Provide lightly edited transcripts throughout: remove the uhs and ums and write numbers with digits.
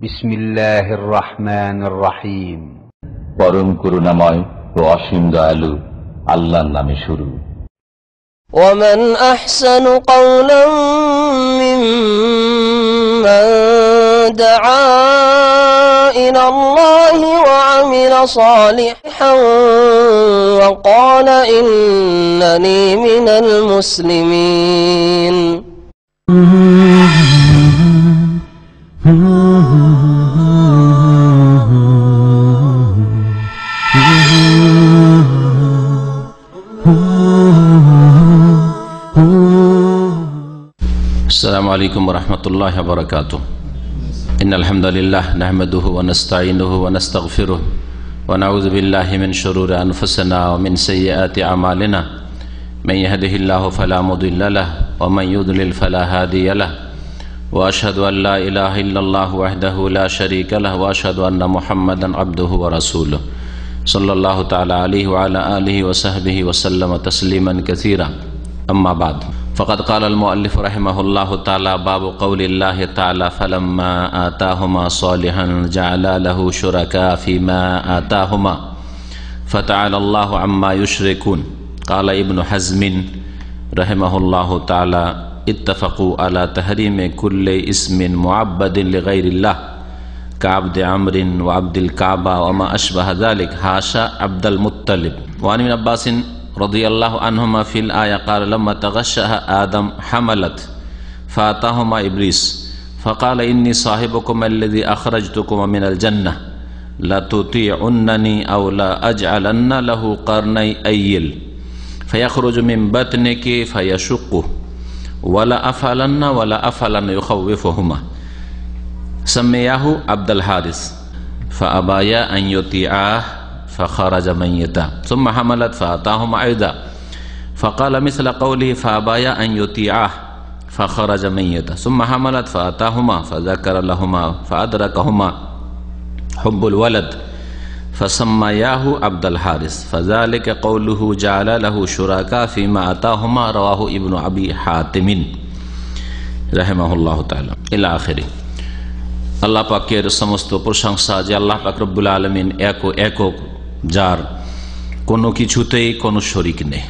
বিসমিল্লাহির রহমানির রহিম। পরম করুণাময় ও অসীম দয়ালু আল্লাহর নামে শুরু। ومن أحسن قولا ممن دعا إلى الله وعمل صالحا وقال إنني من المسلمين। السلام عليكم ورحمة الله وبركاته. إن الحمد لله نحمده ونستعينه ونستغفره ونعوذ بالله من شرور أنفسنا ومن سيئات أعمالنا من يهده الله فلا مضل له ومن يضلل فلا هادي له وأشهد أن لا إله إلا الله وحده لا شريك له وأشهد أن محمدا عبده ورسوله صلى الله تعالى عليه وعلى آله وصحبه وسلم تسليما كثيرا. أما بعد فقد قال المؤلف رحمه الله تعالى باب قول الله تعالى فلما آتاهما صالحا جعل له شركاء فيما آتاهما فتعالى الله عما يشركون. قال ابن حزم رحمه الله تعالى اتفقوا على تحريم كل اسم معبد لغير الله كعبد عمرو وعبد الكعبة وما أشبه ذلك حاشا عبد المطلب. وعن ابن عباس رضي الله عنهما في الآية قال لما تغشها آدم حملت فأتاهما إبليس فقال إني صاحبكم الذي أخرجتكم من الجنة لا تطيعنني أو لا أجعلن له قرني أيل فيخرج من بطنك فيشقه ولا أفلن يخوفهما سمياه عبد الحارث فأبايا أن يطيعاه فخرج ميتا ثم حملت فأتاهما أيضا فقال مثل قوله فأبايا أن يطيعاه فخرج ميتا ثم حملت فأتاهما فذكر لهما فأدركهما حب الولد فسمياه عبد الحارث فذلك قوله جعل له شركاء فيما أتاهما رواه ابن أبي حاتم رحمه الله تعالى إلى آخره. আল্লাহ পাকের সমস্ত প্রশংসা যে আল্লাহ পাক রব্বুল আলামিন একক, যার কোনো কিছুতেই কোনো শরিক নেই,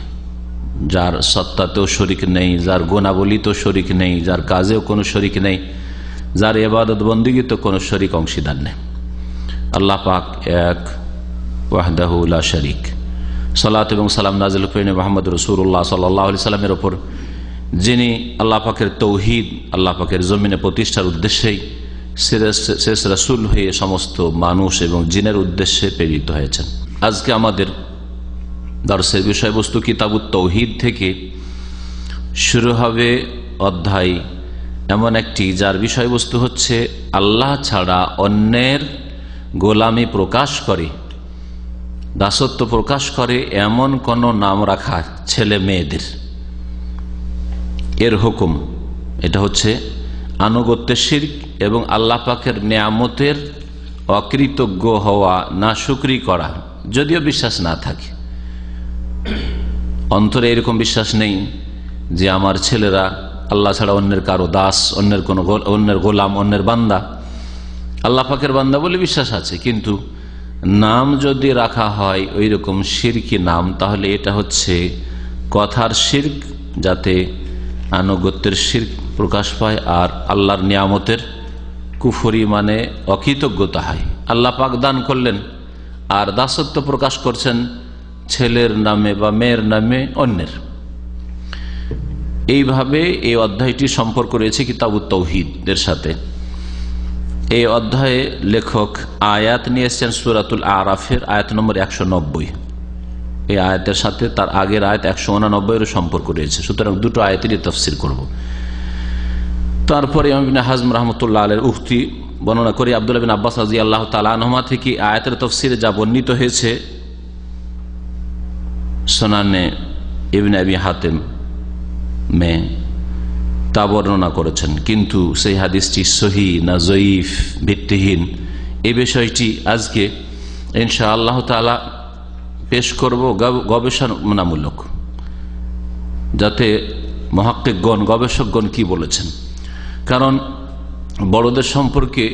যার সত্তাতেও শরিক নেই, যার গুণাবলীতেও শরিক নেই, যার কাজেও কোনো শরিক নেই, যার ইবাদত বন্দেগীতেও কোনো শরিক অংশীদার নেই। আল্লাহ পাক এক, ওয়াহদাহু লা শারিক। সালাত এবং সালাম নাযিল করেন মুহাম্মদ রাসূলুল্লাহ সাল্লাল্লাহু আলাইহি সাল্লামের উপর, যিনি আল্লাহ পাকের তৌহিদ আল্লাহ পাকের জমিনে প্রতিষ্ঠার উদ্দেশ্যেই শেষ রাসূল হয়ে সমস্ত মানুষ এবং জিনের উদ্দেশ্যে প্রেরিত হয়েছেন। আজকে আমাদের দর্শের বিষয়বস্তু কিতাবুত তৌহিদ থেকে শুরু হবে অধ্যায় এমন একটি যার বিষয়বস্তু হচ্ছে আল্লাহ ছাড়া অন্যের গোলামি প্রকাশ করে, দাসত্ব প্রকাশ করে এমন কোন নাম রাখা ছেলে মেয়েদের, এর হুকুম। এটা হচ্ছে আনুগত্যের শিরক এবং আল্লাহ পাকের নিয়ামতের অকৃতজ্ঞ হওয়া, না শুকরি করা। যদিও বিশ্বাস না থাকে, অন্তরে এরকম বিশ্বাস নেই যে আমার ছেলেরা আল্লাহ ছাড়া অন্যের কারো দাস, অন্যের গোলাম, অন্যের বান্দা, আল্লাহ পাকের বান্দা বলে বিশ্বাস আছে, কিন্তু নাম যদি রাখা হয় ওই রকম শিরকি নাম, তাহলে এটা হচ্ছে কথার শিরক, যাতে আনুগত্যের শিরক প্রকাশ পায় আর আল্লাহর নিয়ামতের কুফরি মানে অকৃতজ্ঞতা হয়। আল্লাহ পাক দান করলেন আর দাসত্ব প্রকাশ করছেন ছেলের নামে বা মেয়ের নামে অন্যের। এইভাবে এই অধ্যায়টি সম্পর্ক রয়েছে কিতাবুত তাওহীদের সাথে। এই অধ্যায়ে লেখক আয়াত নিয়ে এসেছেন সূরাতুল আরাফের আয়াত নম্বর 190। এই আয়াতের সাথে তার আগের আয়াত 189 এর সম্পর্ক রয়েছে, সুতরাং দুটো আয়াতেরই তাফসীর করব। তারপরে ইমাম ইবনে হাজম রাহমাতুল্লাহ আলাইহির উক্তি বর্ণনা করে আব্দুল্লাহ বিন আব্বাস রাদিয়াল্লাহু তাআলা আনহুমা থেকে আয়াতের তাফসীরে যা বর্ণিত হয়েছে সুনানে ইবনে আবি হাতিম মে তা বর্ণনা করেছেন, কিন্তু সেই হাদিসটি সহিহ না জয়ীফ, ভিত্তিহীন, এই বিষয়টি আজকে ইনশাআল্লাহ তাআলা পেশ করব গবেষণামূলক, যাতে মুহাক্কিকগণ, গবেষকগণ কি বলেছেন। কারণ বড়দের সম্পর্কে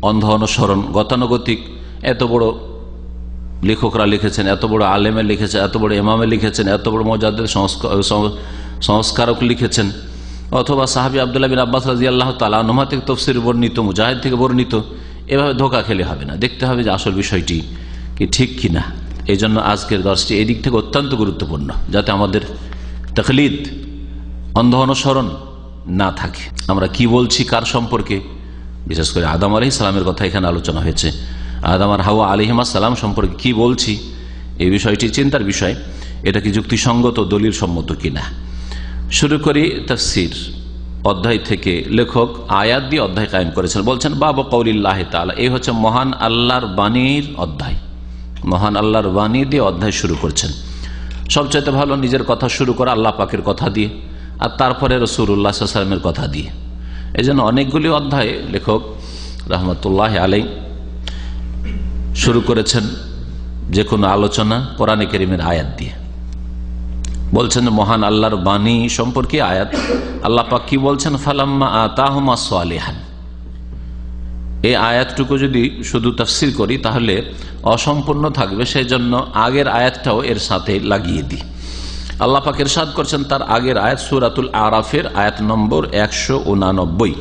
অন্ধ অনুসরণ, গতানুগতিক। এত বড় লেখকরা লিখেছেন, এত বড় আলেমে লিখেছেন, এত বড় ইমামে লিখেছেন, এত বড় মুজাদ্দিদ সংস্কারক লিখেছেন, অথবা সাহাবী আব্দুল্লাহ বিন আব্বাস রাদিয়াল্লাহু তাআলা আনহুমা থেকে তাফসীর বর্ণিত, মুজাহিদ থেকে বর্ণিত। এভাবে ধোঁকা খেলে হবে না, দেখতে হবে যে আসল বিষয়টি কি ঠিক কিনা। এই জন্য আজকের দর্শটি এই দিক থেকে অত্যন্ত গুরুত্বপূর্ণ, যাতে আমাদের তাকলিদ, অন্ধ অনুসরণ না থাকে। আমরা কি বলছি কার সম্পর্কে, বিশেষ করে আদম আলাইহিস সালামের কথা এখানে আলোচনা হয়েছে, আদম আর হাওয়া আলাইহিমুস সালাম সম্পর্কে কি বলছি, এই বিষয়টি চিন্তার বিষয়। এটা কি যুক্তিসঙ্গত, দলিল সম্মত কিনা। শুরু করি তাফসীর অধ্যায় থেকে। লেখক আয়াত দিয়ে অধ্যায় কায়েম করেছেন। বলছেন বাবু কওলিল্লাহি তাআলা, এই হচ্ছে মহান আল্লাহর বাণীর অধ্যায়। মহান আল্লাহর বাণী দিয়ে অধ্যায় শুরু করছেন। সবচাইতে ভালো নিজের কথা শুরু করা আল্লাহ পাকের কথা দিয়ে, আর তারপরে রাসূলুল্লাহ সাল্লাল্লাহু আলাইহি ওয়াসাল্লামের কথা দিয়ে। এই জন্য অনেকগুলি অধ্যায়ে লেখক রাহমাতুল্লাহি আলাইহি শুরু করেছেন যে কোনো আলোচনা কোরআনে কারীমের আয়াত দিয়ে। বলছেন মহান আল্লাহর বাণী সম্পর্কে আয়াত। আল্লাহ পাক কি বলছেন, ফালাম্মা আতাহুমা সালিহান। এই আয়াতটুকু যদি শুধু তাফসীর করি তাহলে অসম্পূর্ণ থাকবে, সেই জন্য আগের আয়াতটাও এর সাথে লাগিয়ে দিই। আল্লাহ পাক ইরশাদ করছেন তার আগের আয়াত সূরাতুল আরাফের আয়াত নম্বর 189,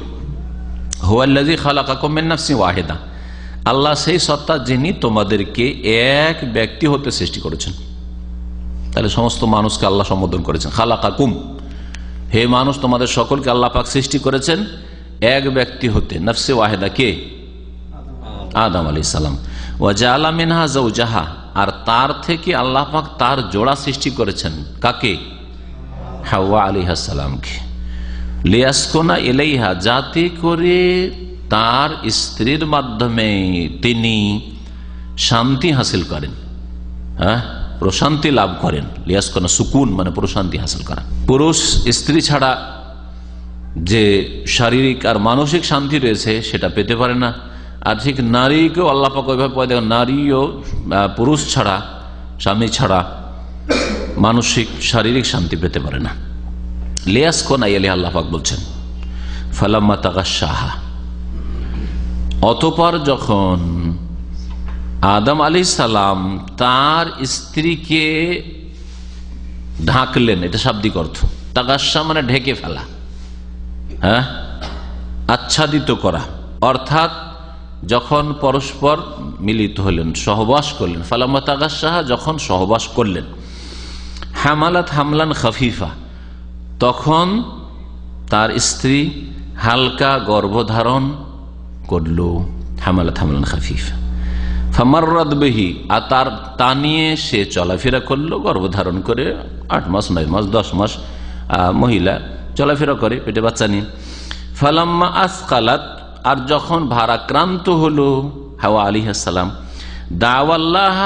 হুয়াল্লাযী খালাকাকুম মিন নাফসিন ওয়াহিদা। আল্লাহ সেই সত্তা যিনি তোমাদেরকে এক ব্যক্তি হতে সৃষ্টি করেছেন। তাহলে সমস্ত মানুষকে আল্লাহ সম্বোধন করেছেন খালাকাকুম, হে মানুষ তোমাদের সকলকে আল্লাহ পাক সৃষ্টি করেছেন এক ব্যক্তি হতে। নফসে ওয়াহিদা কে? আদম আলাইহিস সালাম। ওয়া জাআলা মিনহা যাওজাহা, আর তার থেকে আল্লাহ পাক তার জোড়া সৃষ্টি করেছেন। কাকে? হাওয়া আলাইহিস সালামকে। লিয়াসকুনা ইলাইহা, যাতে করে তার স্ত্রীর মাধ্যমে তিনি শান্তি হাসিল করেন, প্রশান্তি লাভ করেন। লিয়াসকুনা সুকুন মানে প্রশান্তি হাসিল করা। পুরুষ স্ত্রী ছাড়া যে শারীরিক আর মানসিক শান্তি রয়েছে সেটা পেতে পারে না। আর ঠিক নারীকেও আল্লাহ পাক ওইভাবে পয়দা, নারীও পুরুষ ছাড়া, স্বামী ছাড়া মানসিক শারীরিক শান্তি পেতে পারে না। লিয়াসকুনা ইলাইহা, আল্লাহ পাক বলছেন ফালাম্মা তাগাশশাহা, অতঃপর যখন আদম আলাইহিস সালাম তার স্ত্রীকে ঢাকলেন, এটা শাব্দিক অর্থ। তাগাশশা মানে ঢেকে ফেলা, আচ্ছাদিত করা, অর্থাৎ যখন পরস্পর মিলিত হলেন, সহবাস করলেন। ফালাম্মা তাগাশশাহা, যখন সহবাস করলেন। হামালাত হামলান খাফিফা, তখন তার স্ত্রী হালকা গর্ভধারণ করল। হামালাত হামলান খাফিফা। ফামাররাত বিহি, আর তা নিয়ে সে চলাফেরা করলো, গর্ভধারণ করে 8 মাস 9 মাস 10 মাস মহিলা চলাফেরা করে পেটে বাচ্চা নিয়ে। ফালাম্মা আসকালাত, আর যখন ভারাক্রান্ত হলো হাওয়া আলাইহিস সালাম, দাওয়াল্লাহ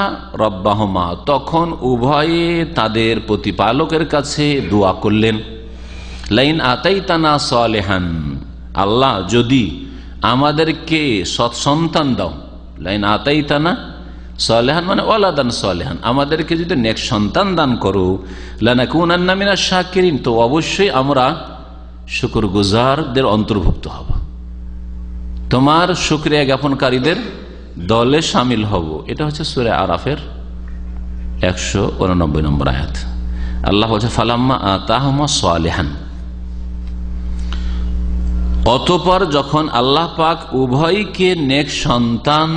রব্বাহুমা, তখন উভয়ে তাদের প্রতিপালকের কাছে দোয়া করলেন। লাইন আতাইতানা সালেহান, আল্লাহ যদি আমাদেরকে সৎসন্তান দাও। লাইন আতাইতানা সালেহান মানে ওয়ালাদান সালেহান, আমাদেরকে যদি নেক সন্তান দান করো, লানাকুনান্না মিনাশ শাকিরিন, তো অবশ্যই আমরা শুকরগুজারদের অন্তর্ভুক্ত হব, তোমার শুকরিয়া জ্ঞাপনকারীদের দলে শামিল হব। এটা হচ্ছে সূরা আরাফের 189 নম্বর আয়াত। আল্লাহ বলছে ফালাম্মা আতাহুমা সালেহান, অতঃপর যখন আল্লাহ পাক উভয়কে নেক সন্তান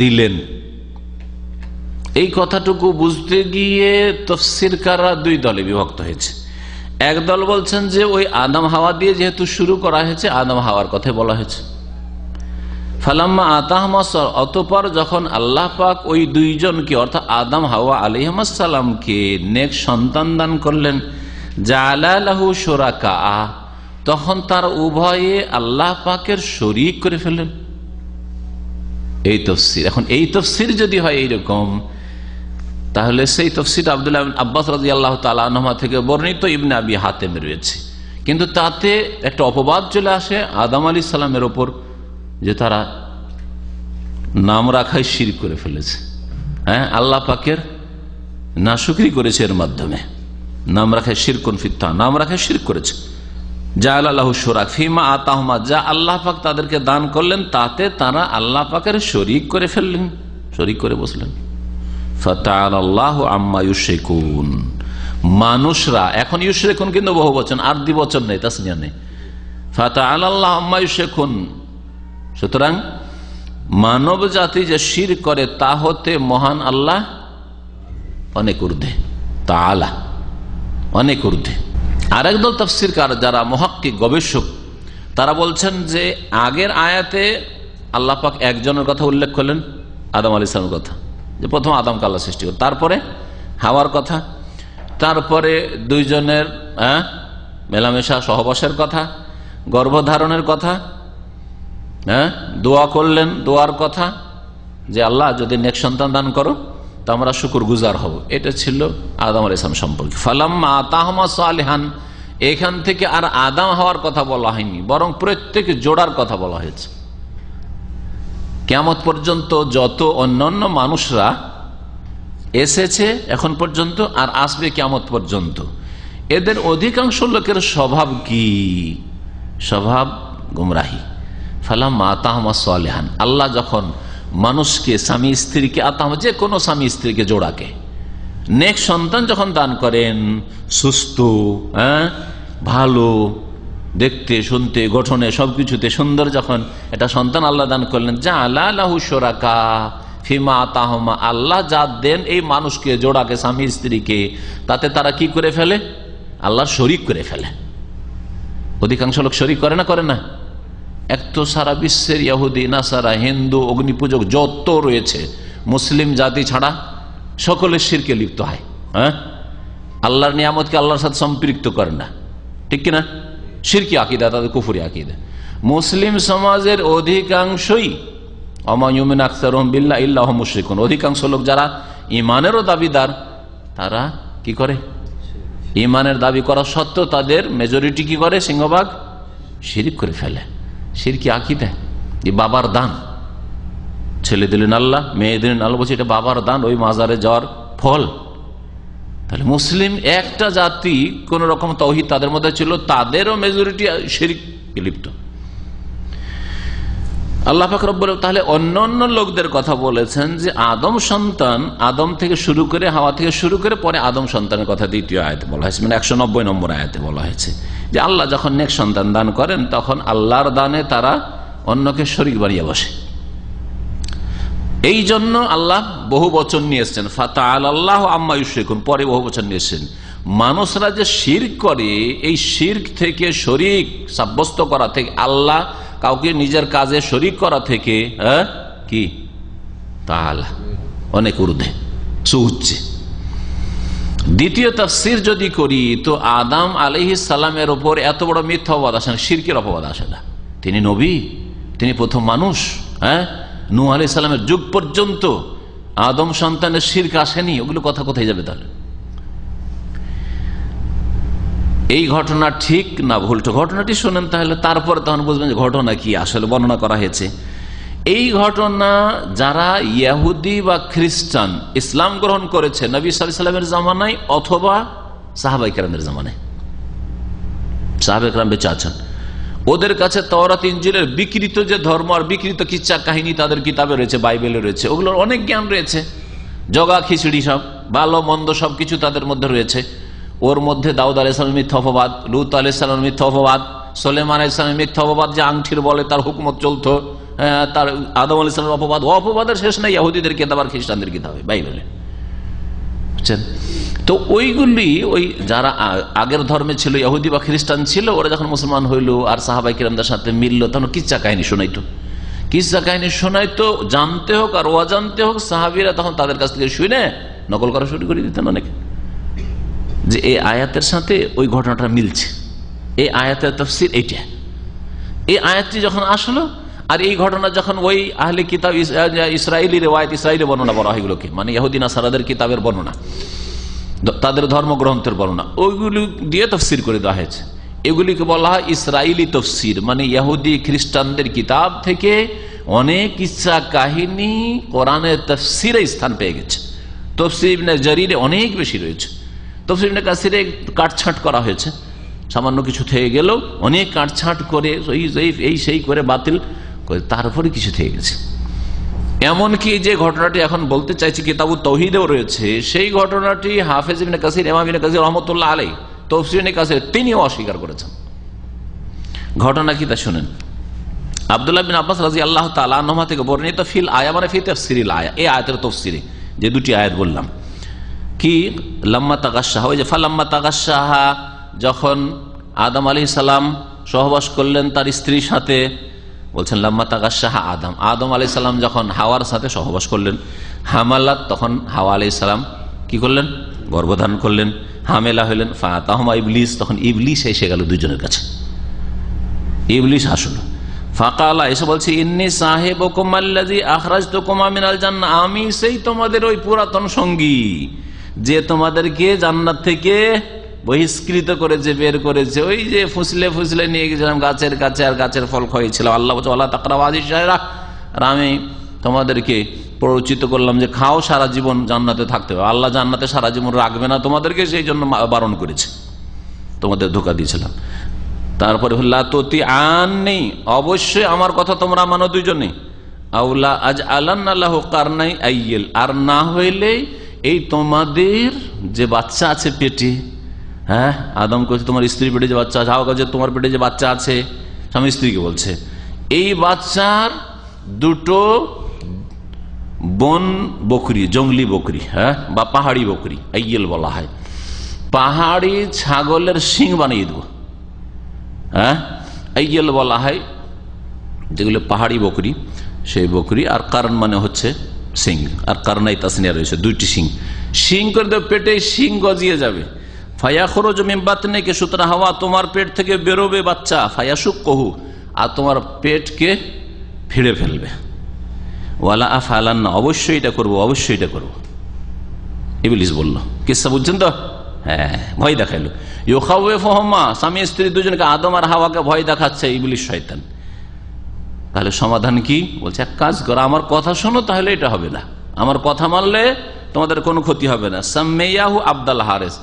দিলেন। এই কথাটুকু বুঝতে গিয়ে তাফসীরকাররা 2 দলে বিভক্ত হয়েছে। এক দল বলছেন যে ওই আদম হাওয়া দিয়ে যেহেতু শুরু করা হয়েছে, আদম হাওয়ার কথা বলা হয়েছে। ফালাম্মা আতাহুমা, অতঃপর যখন আল্লাহ পাক ওই 2 জনকে অর্থাৎ আদম হাওয়া আলাইহিস সালামকে নেক সন্তান দান করলেন, জাআলা লাহু শুরাকা, তখন তার উভয়ে আল্লাহ পাকের শরীক করে ফেললেন। এই তাফসীর। এখন এই তাফসীর যদি হয় এইরকম, তাহলে সেই তাফসীর আব্দুল্লাহ ইবনে আব্বাস রাদিয়াল্লাহু তাআলা আনহুমা থেকে বর্ণিত, ইবনে আবি হাতেম রয়েছে। কিন্তু তাতে একটা অপবাদ চলে আসে আদম আলাইহিস সালামের ওপর, যে তারা নাম রাখায় শিরক করে ফেলেছে। আল্লাহ পাকের নাশুকরি করেছে, এর মাধ্যমে নাম রাখায় শিরকুন ফিত্তা, নাম রাখায় শিরক করেছে। জাআলা লাহু শুরাকা ফিমা আতাহুমা, যা আল্লাহ পাক তাদেরকে দান করলেন তাতে তারা আল্লাহ পাকের শরীক করে ফেললেন, শরীক করে বসলেন। ফাতাআলাল্লাহু আম্মা ইউশরিকুন, মানুষরা এখন ইউশরিকুন কিন্তু বহু বচন, আর দ্বিবচন নেই, তাসনিয়া নেই। ফাতাআলাল্লাহু আম্মা ইউশরিকুন, সুতরাং মানব জাতি যে শিরক করে তা হতে মহান আল্লাহ অনেক ঊর্ধ্বে, তাআলা অনেক ঊর্ধ্বে। আরেক দল তাফসীরকার যারা মুহাক্কিক গবেষক তারা বলছেন যে আগের আয়াতে আল্লাহ পাক একজনের কথা উল্লেখ করলেন, আদম আলাইহিস সালামের কথা, যে প্রথম আদমকে আল্লাহ সৃষ্টি করেন, তারপরে হাওয়ার কথা, তারপরে দুইজনের মেলামেশা সহবাসের কথা, গর্ভধারণের কথা, দোয়া করলেন, দোয়ার কথা যে আল্লাহ যদি নেক সন্তান দান করো তো আমরা শুকর গুজার হব। এটা ছিল আদম আলাইহিস সালাম সম্পর্কে। ফালাম্মা আতাহুমা সালিহান, এখান থেকে আর আদম হওয়ার কথা বলা হয়নি, বরং প্রত্যেক জোড়ার কথা বলা হয়েছে। কিয়ামত পর্যন্ত যত অন্যান্য মানুষরা এসেছে এখন পর্যন্ত আর আসবে কিয়ামত পর্যন্ত, এদের অধিকাংশ লোকের স্বভাব কি? স্বভাব গুমরাহি। ফালাম্মা আতাহুমা সালিহান, আল্লাহ যখন মানুষকে, স্বামী স্ত্রীকে, আতাহুমা যে কোনো স্বামী স্ত্রীকে জোড়াকে নেক সন্তান যখন দান করেন, সুস্থ, ভালো দেখতে শুনতে গঠনে সবকিছুতে সুন্দর, যখন এটা সন্তান আল্লাহ দান করলেন, জাআলা লাহু শুরাকা ফিমা আতাহুমা, আল্লাহ যা দেন এই মানুষকে, জোড়াকে, স্বামী স্ত্রীকে, তাতে তারা কি করে ফেলে? আল্লাহর শরীক করে ফেলে। অধিকাংশ লোক শরীক করে না, করে না? এক তো সারা বিশ্বের ইহুদি, নাসারা, হিন্দু, অগ্নিপূজক যত রয়েছে, মুসলিম জাতি ছাড়া সকলের শিরকে লিপ্ত হয়। আল্লাহর নিয়ামতকে আল্লাহর সাথে সম্পৃক্ত করে না, ঠিক কিনা? শিরকি আকীদা, তাদের কুফরি আকীদা। মুসলিম সমাজের অধিকাংশই ওমা ইউমিনু আকসারুহুম বিল্লাহি ইল্লা হুম মুশরিকুন, অধিকাংশ লোক যারা ইমানেরও দাবিদার তারা কি করে? ইমানের দাবি করা সত্ত্বেও তাদের মেজরিটি কি করে? সিংহভাগ শিরক করে ফেলে। শিরকি আকীদা, এই বাবার দান, ছেলে দিলেন আল্লাহ, মেয়ে দিলেন আল্লাহ, বলছে এটা বাবার দান, ওই মাজারে যাওয়ার ফল। তাহলে মুসলিম একটা জাতি কোন রকম তাওহীদ তাদের মধ্যে ছিল, তাদেরও মেজরিটি শিরকে লিপ্ত। আল্লাহ পাক রব্বুল, তাহলে অন্যান্য লোকদের কথা বলেছেন যে আদম সন্তান, আদম থেকে শুরু করে, হাওয়া থেকে শুরু করে, পরে আদম সন্তানের কথা দ্বিতীয় আয়াতে বলা হয়েছে, মানে 190 নম্বর আয়াতে বলা হয়েছে যে আল্লাহ যখন নেক সন্তান দান করেন তখন আল্লাহর দানে তারা অন্যকে শরীক বানিয়ে বসে। এই জন্য আল্লাহ বহু বচন নিয়ে এসছেন, ফাতাআলাল্লাহু আম্মা ইউশরিকুন, পরে বহু বচন নিয়ে এসছেন। মানুষরা যে শিরক করে, এই শিরক থেকে, শরীক সাব্যস্ত করা থেকে, আল্লাহ কাউকে নিজের কাজে শরীক করা থেকে কি তাআলা অনেক ঊর্ধ্বে, সুউচ্চে। দ্বিতীয় তাফসীর যদি করি তো আদম আলাইহিস সালামের উপর এত বড় মিথ্যা অপবাদ আসে না, শিরকের অপবাদ আসে না। তিনি নবী, তিনি প্রথম মানুষ। নূহ আলাইহিস সালামের যুগ পর্যন্ত আদম সন্তানের শিরক আসেনি, ওগুলো কথা কোথায় যাবে? তাহলে এই ঘটনা ঠিক না ভুল? ঘটনাটি শোনেন তাহলে, তারপরে তখন বুঝবেন যে ঘটনা কি আসলে বর্ণনা করা হয়েছে। এই ঘটনা যারা ইহুদি বা খ্রিস্টান ইসলাম গ্রহণ করেছে নবী সাল্লাল্লাহু আলাইহি ওয়াসাল্লামের জামানায় অথবা সাহাবায়ে কেরামের জামানায়, সাহাবায়ে কেরাম বেঁচে আছেন, ওদের কাছে তাওরাত ইনজিলের বিকৃত যে ধর্ম আর বিকৃত কিচ্ছা কাহিনী তাদের কিতাবে রয়েছে, বাইবেলে রয়েছে, ওগুলোর অনেক জ্ঞান রয়েছে, জগা খিচুড়ি সব ভালো মন্দ সবকিছু তাদের মধ্যে রয়েছে। ওর মধ্যে দাউদ আলাইহিস সালামের মিথ্যা অপবাদ, লূত আলাইহিস সালামের মিথ্যা অপবাদ, সুলাইমান আলাইহিস সালামের মিথ্যা অপবাদ, যে আংটির বলে তার হুকুমত চলতো, তার আদম আলাইহিস সালামের অপবাদ, অপবাদের শেষ নাই ইহুদিদের কিতাব আর খ্রিস্টানদের কিতাবে, বাইবেলে, বুঝছেন? তো ওইগুলি, ওই যারা আগের ধর্মে ছিল, ইহুদি বা খ্রিস্টান ছিল, ওরা যখন মুসলমান হইল আর সাহাবায়ে কিরামদের সাথে মিললো, তখন কিচ্ছা কাহিনী শোনাইতো, কিচ্ছা কাহিনী শোনাইতো, জানতে হোক আর অজান্তে হোক, সাহাবীরা তখন তাদের কাছ থেকে শুনে নকল করা শুরু করে দিতেন অনেকে, যে এই আয়াতের সাথে ওই ঘটনাটা মিলছে, এই আয়াতের তাফসীর এইটা। এই আয়াতটি যখন আসলো আর এই ঘটনা যখন ওই আহলে কিতাব ইসরায়েলি রিওয়ায়াত, ইসরায়েলি বর্ণনা বলা হয় এগুলোকে, মানে ইহুদি নাসারাদের কিতাবের বর্ণনা, তাদের ধর্মগ্রন্থের বর্ণনা, ওইগুলি দিয়ে তাফসীর করে দেওয়া হয়েছে। এগুলিকে বলা হয় ইসরায়েলি তাফসীর, মানে ইহুদি খ্রিস্টানদের কিতাব থেকে অনেক কিচ্ছা কাহিনী কোরআনের তাফসীরে স্থান পেয়ে গেছে। তাফসীর ইবনে জারীরে অনেক বেশি রয়েছে, তাফসীর ইবনে কাসিরে কাটছাঁট করা হয়েছে, সামান্য কিছু থেকে গেল, অনেক কাটছাঁট করে এই সেই করে বাতিল করে তারপরে কিছু থেকে গেছে। এমনকি যে ঘটনাটি এখন বলতে চাইছি কিতাবুত তাওহীদেও রয়েছে, সেই ঘটনাটি হাফেজ ইবনে কাসির, ইমাম ইবনে কাসির রাহমাতুল্লাহ আলাইহি তাফসীর ইবনে কাসির তিনিও অস্বীকার করেছেন। ঘটনা কি তা শুনেন। আব্দুল্লাহ বিন আব্বাস রাদিয়াল্লাহু তাআলা আনহুমা থেকে বর্ণিত ফিল আয়া মানে ফি তাফসিরিল আয়া, এই আয়াতের তাফসীরে যে দুটি আয়াত বললাম, কি লাম্মা তাগাশশাহা, ওই যে ফালাম্মা তাগাশশাহা, যখন আদম আলাইহিস সালাম সহবাস করলেন তার স্ত্রীর সাথে, বলছেন লাম্মা তাগাশশাহা আদম আলাইহিস সালাম যখন হাওয়ার সাথে সহবাস করলেন, হামালাত, তখন হাওয়া আলাইহিস সালাম কি করলেন, গর্ভধারণ করলেন, হামেলা হইলেন, ফাতাহুমা ইবলিস, তখন ইবলিস এসে গেল দুজনের কাছে, ইবলিস আসলো, ফাকালা এসে বলছে ইন্নী সাহিবুকুম আল্লাযী আখরাজতুকুমা মিনাল জান্নাহ, আমি সেই তোমাদের ওই পুরাতন সঙ্গী যে তোমাদেরকে জান্নাত থেকে বহিষ্কৃত করেছে, বের করেছে, ওই যে ফুসলে ফুসলে নিয়ে গেছিলাম গাছের কাছে, আর গাছের ফল খাইয়েছিল। আল্লাহ বলছে ওয়ালা তাকরাবু হাযিহিশ শাজারা, আর আমি তোমাদেরকে প্ররোচিত করলাম যে খাও, সারা জীবন জান্নাতে থাকতে হবে। আল্লাহ জান্নাতে সারা জীবন রাখবে না তোমাদেরকে, সেই জন্য বারণ করেছে, তোমাদের ধোঁকা দিয়েছিলাম। তারপরে লা তুতিআন্নি, অবশ্যই আমার কথা তোমরা মানো দুইজনে, আউলা আজআলান্না লাহু কারনাই আইয়িল, আর না হইলে এই তোমাদের যে বাচ্চা আছে পেটে, হ্যাঁ আদম কইছে তোমার স্ত্রীর পেটে যে বাচ্চা আছে, হাওয়া কইছে তোমার পেটে যে বাচ্চা আছে, স্বামী স্ত্রীকে বলছে, এই বাচ্চার দুটো বন বকরি, জঙ্গলি বকরি, হ্যাঁ বা পাহাড়ি বকরি, আইয়িল বলা হয়, পাহাড়ি ছাগলের শিং বানিয়ে দেবো, হ্যাঁ আইয়িল বলা হয় যেগুলো পাহাড়ি বকরি, সেই বকরি। আর কারণ মানে হচ্ছে সিং, আর কারণাই তাসনিয়া রয়েছে, দুইটি শিং করে দেবে পেটে, শিং গজিয়ে যাবে। ফায়াখরুজু মিন বাতনিকা, সুতরাং হাওয়া তোমার পেট থেকে বেরোবে বাচ্চা, ফায়াশুক্কুহু, আর তোমার পেটকে ফিরে ফেলবে। ওয়ালা আফআলান্না, অবশ্যই এটা করবো, অবশ্যই এটা করবো, ইবলিস বলল। কিসসা বুঝছেন তো? হ্যাঁ, ভয় দেখাইলো। ইউখাউফুহুমা, স্বামী স্ত্রী দুজনকে, আদম আর হাওয়াকে ভয় দেখাচ্ছে ইবলিস শয়তান। তাহলে সমাধান কি? বলছে এক কাজ করো, আমার কথা শোনো, তাহলে এটা হবে না, আমার কথা মানলে তোমাদের কোনো ক্ষতি হবে না। সাম্মাইয়াহু আব্দুল হারিস,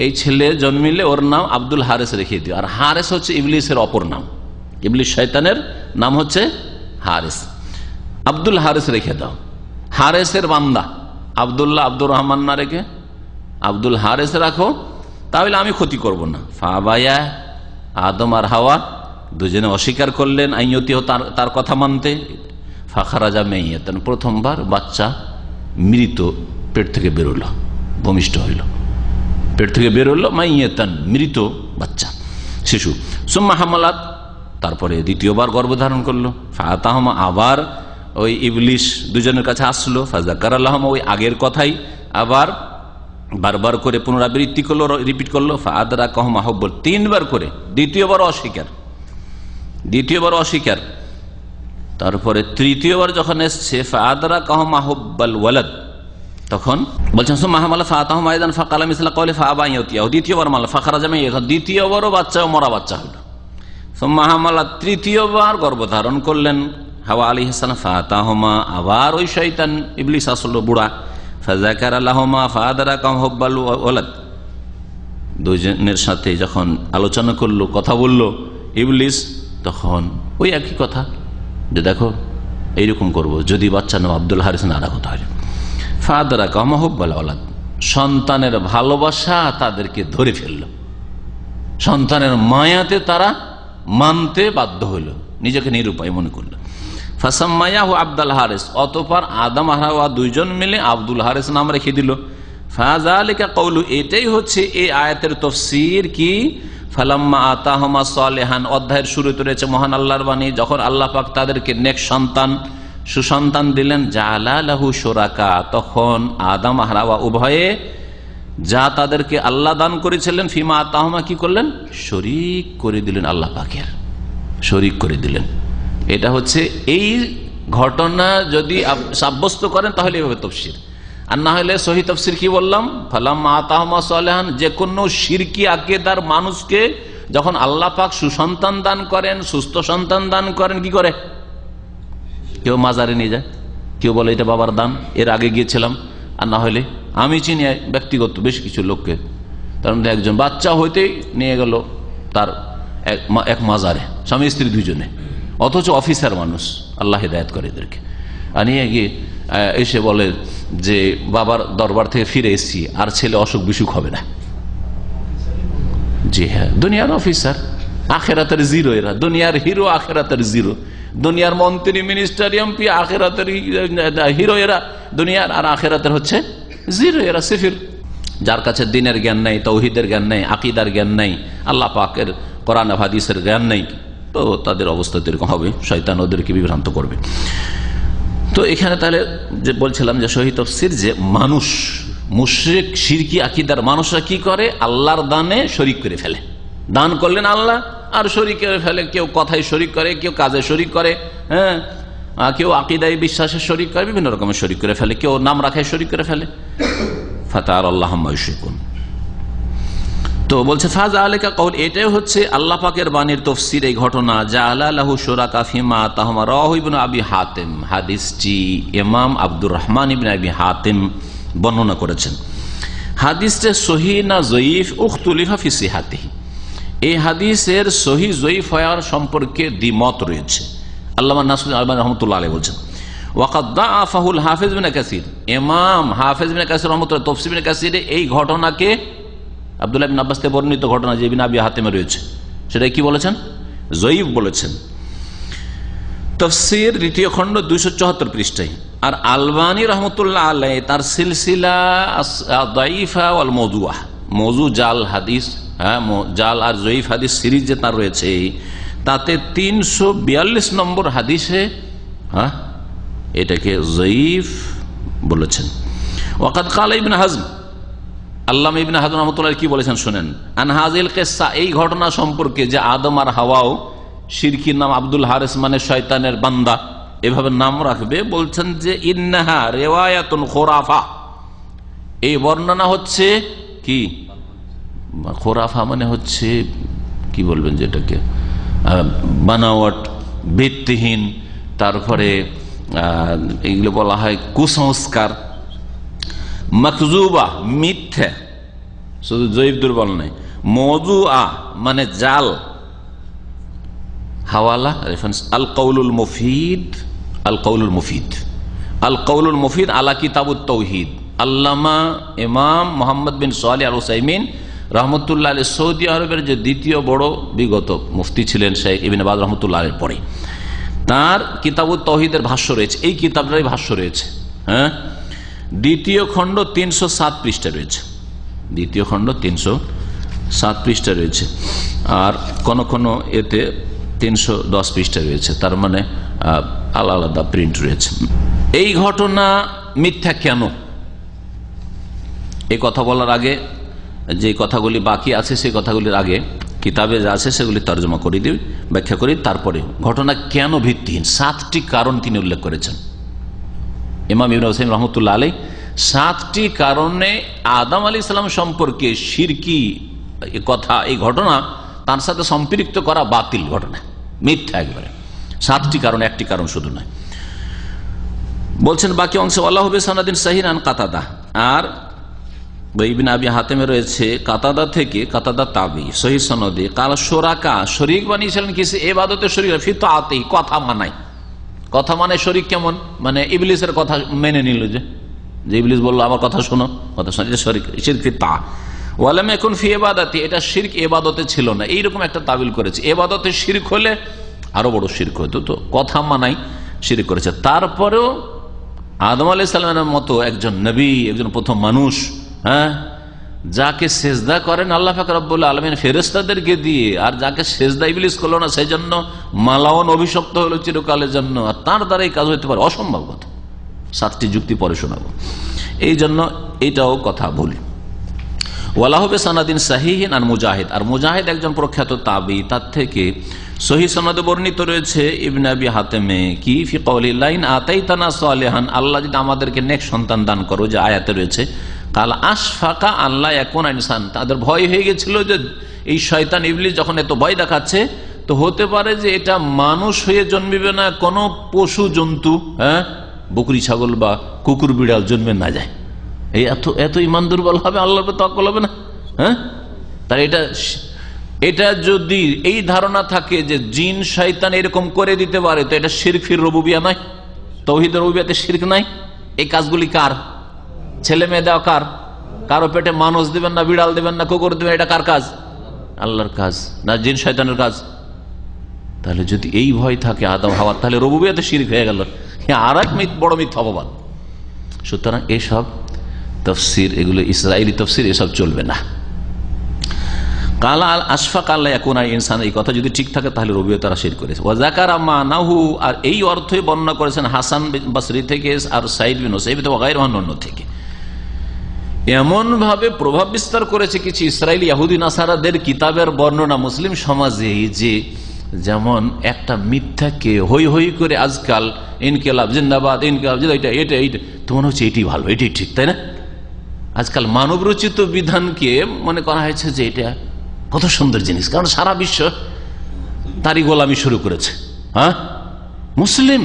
এই ছেলে জন্মিলে ওর নাম আব্দুল হারিস রেখে দিও। আর হারিস হচ্ছে ইবলিসের অপর নাম, ইবলিস শয়তানের নাম হচ্ছে হারিস, আব্দুল হারিস রেখে দাও। হারিসের বান্দা আব্দুল্লাহ, আব্দুর রহমান না রেখে আব্দুল হারিস রাখো, তাহলে আমি ক্ষতি করব না। ফাবায়া, আদম আর হাওয়া দুজনে অস্বীকার করলেন আইয়তিহ, তার কথা মানতে। ফাখারাজা মাইয়াতান, প্রথমবার বাচ্চা মৃত পেট থেকে বেরোলো, ভূমিষ্ঠ হইল, পেট থেকে বেরোলো, মাইয়াতান মৃত বাচ্চা, শিশু। সুম্মা হামালাত, তারপরে দ্বিতীয়বার গর্ভধারণ করলো। ফাতাহুমা, আবার ওই ইবলিস দুজনের কাছে আসলো। ফাযাকারাল্লাহুমা, ওই আগের কথাই আবার বারবার করে পুনরাবৃত্তি করলো, রিপিট করলো। ফাআদরাকাহুমা হুব্বুল, তিনবার করে, দ্বিতীয়বার অস্বীকার। তারপরে তৃতীয়বার যখন এসছে ফাআদরাকাহুমা হুব্বাল ওয়ালাদ, তখন বলছেন সুম্মা হামালা ফাতাহুমা আইদান ফাকালা মিসলা কওলি ফাআবা ইয়াতিয়াহু, দ্বিতীয়বার মাল ফাখারাজা মাইয়াতান, দ্বিতীয়বারও বাচ্চা, মরা বাচ্চা হলো। সুম্মা হামালা, তৃতীয়বার গর্ভধারণ করলেন হাওয়া আলাইহিস সালাম। ফাতাহুমা, আবার ওই শয়তান ইবলিস আসলো বুড়া। ফাযাকারাল্লাহুমা ফাআদরাকাহুম হুব্বাল ওয়ালাদ, দুজনের সাথে যখন আলোচনা করলো, কথা বলল ইবলিস, তখন ওই একই কথা যে দেখো এইরকম করবো, যদি বাচ্চা নাম আব্দুল হারিস না রাখো তাহলে। ফাআদরাকাহুম হুব্বাল ওয়ালাদ, সন্তানের ভালোবাসা তাদেরকে ধরে ফেললো, সন্তানের মায়াতে তারা মানতে বাধ্য হইল, নিজেকে নিরুপায় মনে করলো। ফাসাম্মায়াহু আব্দুল হারিস, অতঃপর আদম আর হাওয়া দুইজন মিলে আব্দুল হারিস নাম রেখে দিল। ফাযালিকা কওলু, এটাই হচ্ছে এই আয়াতের তাফসীর। কি? ফালাম্মা আতাহুমা সালিহান, অধ্যায়ের শুরুতে রয়েছে মহান আল্লাহর বাণী, যখন আল্লাহ পাক তাদেরকে নেক সন্তান, সুসন্তান দিলেন, জাআলা লাহু শুরাকা, তখন আদম আর হাওয়া উভয়ে যা তাদেরকে আল্লাহ দান করেছিলেন, ফিমা আতাহুমা, কি করলেন? শরীক করে দিলেন, আল্লাহ পাকের শরীক করে দিলেন। এটা হচ্ছে এই ঘটনা যদি সাব্যস্ত করেন তাহলে এভাবে তাফসীর, আর না হলে সহিহ তাফসীর কি বললাম? ফালাম্মা আতাহুমা সালিহান, যে কোনো শিরকি আকীদার মানুষকে যখন আল্লাহ পাক সুসন্তান দান করেন, সুস্থ সন্তান দান করেন, কি করে? কেউ মাজারে নিয়ে যায়, কেউ বলে এটা বাবার দান, এর আগে গিয়েছিলাম, আর না হলে আমি চিনি ব্যক্তিগত বেশ কিছু লোককে তার মধ্যে একজন বাচ্চা হইতেই নিয়ে গেল তার এক মাজারে, স্বামী স্ত্রী দুজনে, অথচ অফিসার মানুষ, আল্লাহ হিদায়াত করে এদেরকে। আর নিয়ে গিয়ে এসে বলে যে বাবার দরবার থেকে ফিরে এসেছি, আর ছেলে অসুখ বিসুখ হবে না। জি হ্যাঁ, দুনিয়ার অফিসার, আখেরাতের জিরো এরা, দুনিয়ার হিরো আখেরাতের জিরো। দুনিয়ার মন্ত্রী, মিনিস্টার, এমপি, আখেরাতের হিরো এরা দুনিয়ার, আর আখেরাতের হচ্ছে জিরো, এরা সিফির। যার কাছে দিনের জ্ঞান নেই, তৌহিদের জ্ঞান নেই, আকিদার জ্ঞান নেই, আল্লাহ পাকের কোরআন হাদিসের জ্ঞান নেই, তো তাদের অবস্থা এরকম হবে, শয়তান ওদেরকে বিভ্রান্ত করবে। তো এখানে তাহলে যে বলছিলাম যে সহিহ তাফসীর, যে মানুষ মুশরিক শিরকি আকিদার মানুষরা কি করে, আল্লাহর দানে শরিক করে ফেলে। দান করলেন আল্লাহ আর শরিক করে ফেলে, কেউ কথায় শরিক করে, কেউ কাজে শরিক করে, হ্যাঁ, কেউ আকিদায় বিশ্বাসে শরিক করে, বিভিন্ন রকমের শরিক করে ফেলে, কেউ নাম রাখায় শরিক করে ফেলে। ফাতারাল্লাহু আম্মা ইউশরিকুন। তো বলছে ফাজ আলাইকা কওল, এটাই হচ্ছে আল্লাহ পাকের বাণীর তাফসীর। এই ঘটনা জাআলা লাহু শুরাকা ফিমা তাহমা রাহু ইবনে আবি হাতিম, হাদিসটি ইমাম আব্দুর রহমান ইবনে আবি হাতিম বর্ণনা করেছেন। হাদিসটা সহিহ না যঈফ উখতুলিফা ফি সিহাতিহি, এই হাদিসের সহিহ যঈফ হওয়ার সম্পর্কে দ্বিমত রয়েছে। আল্লামা নাসরুদ্দিন আলবানী রাহমাতুল্লাহ আলাইহি বলেছেন ওয়াকাদ দাআফাহুল হাফিজ ইবনে কাসির, ইমাম হাফিজ ইবনে কাসির রাহমাতুল্লাহ তাফসীর ইবনে কাসিরে এই ঘটনাকে, আব্দুল্লাহ ইবনে আব্বাস থেকে বর্ণিত ঘটনা যে ইবনে আবি হাতিমে রয়েছে, সেটা কি বলেছেন, যঈফ বলেছেন। তাফসীর দ্বিতীয় খণ্ড 274 পৃষ্ঠায়। আর আলবানী রাহমাতুল্লাহ আলাইহি তার সিলসিলা দাঈফা ওয়াল মাওদুআহ, মওযু জাল হাদিস, হ্যাঁ, জাল আর যঈফ হাদিস সিরিজ যে তার রয়েছে, তাতে 342 নম্বর হাদিসে, হ্যাঁ, এটাকে যঈফ বলেছেন। ওয়াকাদ ক্বালা ইবনে হাজম, আল্লামা ইবনে হাজম রাহমাতুল্লাহ কি বলেছেন শুনেন, আন হাযিল কিসসা, এই ঘটনা সম্পর্কে যে আদম আর হাওয়াও শিরকির নাম আব্দুল হারিস মানে শয়তানের বান্দা এভাবে নাম রাখবে, বলছেন যে ইন্নাহা রিওয়ায়াতুন খুরাফা, এই বর্ণনা হচ্ছে কি, খুরাফা মানে হচ্ছে কি বলবেন, যেটাকে বানাওয়াট, ভিত্তিহীন, তারপরে এগুলো বলা হয় কুসংস্কার, মাকজুবা মিথ্যা, শুধু যঈফ দুর্বল নয়, মওদুআ মানে জাল, হাওয়ালা রেফারেন্স আল কাউলুল মুফিদ, আল কাউলুল মুফিদ, আল কাউলুল মুফিদ আলা কিতাবুত তাওহীদ, আল্লামা ইমাম মুহাম্মদ বিন সালেহ আল উসাইমিন রাহমাতুল্লাহ আলাইহি, সৌদি আরবের যে দ্বিতীয় বড় বিগত মুফতি ছিলেন শেখ ইবনে বাজ রাহমাতুল্লাহ আলাইহির পরে, তার কিতাবুত তাওহীদের ভাষ্য রয়েছে, এই কিতাবটারই ভাষ্য রয়েছে, হ্যাঁ, দ্বিতীয় খণ্ড 307 পৃষ্ঠা রয়েছে, দ্বিতীয় খণ্ড 307 পৃষ্ঠা রয়েছে, আর কোন কোন এতে 310 পৃষ্ঠা রয়েছে, তার মানে আলাদা আলাদা প্রিন্ট রয়েছে। এই ঘটনা মিথ্যা কেন, এই কথা বলার আগে যে কথাগুলি বাকি আছে সেই কথাগুলির আগে কিতাবে যা আছে সেগুলি তর্জমা করে দিই, ব্যাখ্যা করি, তারপরে ঘটনা কেন ভিত্তিহীন 7টি কারণ তিনি উল্লেখ করেছেন। ইমাম ইবনে হুসাইন রাহমাতুল্লাহ আলাইহি 7টি কারণে আদম আলাইহিস সালাম সম্পর্কে শিরকি কথা, এই ঘটনা তার সাথে সম্পৃক্ত করা বাতিল ঘটনা, মিথ্যা একবারে। 7টি কারণ, একটি কারণ শুধু নয়। বলছেন বাকি অংশে আল্লাহ বিসানাদিন সাহিহ আন কাতাদা, আর ইবনে আবি হাতিমে রয়েছে কাতাদা থেকে, কাতাদা তাবি, সহিহ সনদে কাল শুরাকা, শরীক বানিয়েছিলেন কিসে, ইবাদতে শরীক, ফি তাআতিহি, কথা মানায়, কথা মানে শরীক কেমন, মানে ইবলিসের কথা মেনে নিল, যে ইবলিস বললো আমার কথা শোনো, কথা শোনো, এটা শরীক, শিরক ফি তা ওয়ালাম ইয়াকুন ফি ইবাদাতি, এটা শিরক ইবাদতে ছিল না, এইরকম একটা তাবিল করেছে। ইবাদতে শিরক হলে আরো বড় শিরক হতো, তো কথা মানাই শিরক করেছে। তারপরেও আদম আলাইহিস সালামের মতো একজন নবী, একজন প্রথম মানুষ, হ্যাঁ, যাকে সেজদা করেন আল্লাহ পাক রব্বুল আলামিন ফেরেশতাদেরকে দিয়ে, আর যাকে সেজদা ইবলিস করলো না, সেই জন্য মালাওন অভিশপ্ত হলো চিরকালের জন্য, আর তার দ্বারা এই কাজ হতে পারে, অসম্ভব কথা। 7টি যুক্তি পরে শোনাবো, এই জন্য এইটাও কথা ভুল। ওয়ালাহু বিসানাদিন সাহিহিন আন মুজাহিদ, আর মুজাহিদ একজন প্রখ্যাত তাবি, তার থেকে সহিহ সনদে বর্ণিত রয়েছে ইবনে আবি হাতিমে, কি ফি কওলি লাইন আতাইতানা সালিহান, আল্লাহ যদি আমাদেরকে নেক সন্তান দান করো, যে আয়াতে রয়েছে, কাল আশফাকা আল্লাহ ইয়াকুনা ইনসান, তাদের ভয় হয়ে গেছিল যে এই শয়তান ইবলিস যখন এত ভয় দেখাচ্ছে, তো হতে পারে যে এটা মানুষ হয়ে জন্মিবে না, কোন পশু জন্তু, হ্যাঁ, বকরি ছাগল বা কুকুর বিড়াল জন্মে না যায়, এই এত ইমান দুর্বল হবে, আল্লাহর উপর তাওয়াক্কুল হবে না, হ্যাঁ, তাহলে এটা যদি এই ধারণা থাকে যে জিন শয়তান এরকম করে দিতে পারে, তো এটা শিরক ফির রুবুবিয়া নয়, তাওহীদ রুবুবিয়াতে শিরক নাই। এই কাজগুলি কার? ছেলে মেয়ে দেওয়া কার? কারো পেটে মানুষ দিবেন না, বিড়াল দিবেন না, কুকুর দিবেন, এটা কার কাজ? আল্লাহর কাজ না জিন শয়তানের কাজ? তাহলে যদি এই ভয় থাকে আদম হাওয়া, তাহলে রুবুবিয়াতে শিরক হয়ে গেল, আর এক বড় মিথ্যা অপবাদ। সুতরাং এসব তাফসীর, এগুলো ইসরায়েলি তাফসীর, এসব চলবে না। কালা আল আশফাক আল্লাহ ইয়াকুনা ইনসান, এই কথা যদি ঠিক থাকে তাহলে রুবুবিয়্যাহ তারা শিরক করেছে। ওয়া যাকারা মানাহু, আর এই অর্থই বর্ণনা করেছেন হাসান বসরি থেকে আর সাইদ বিন মুসাইয়্যিব থেকে গায়রুহু অন্য থেকে। এমন ভাবে প্রভাব বিস্তার করেছে কিছু ইসরায়েলি ইহুদি নাসারাদের কিতাবের বর্ণনা মুসলিম সমাজে, যে যেমন একটা মিথ্যাকে হই হই করে আজকাল ইনকিলাব জিন্দাবাদ, ইনকিলাব এটা তো মনে হচ্ছে এটি ভালো, এটি ঠিক, তাই না? আজকাল মানব রচিত বিধানকে মনে করা হয়েছে যে এটা কত সুন্দর জিনিস, কারণ সারা বিশ্ব তারই গোলামি শুরু করেছে। হ্যাঁ, মুসলিম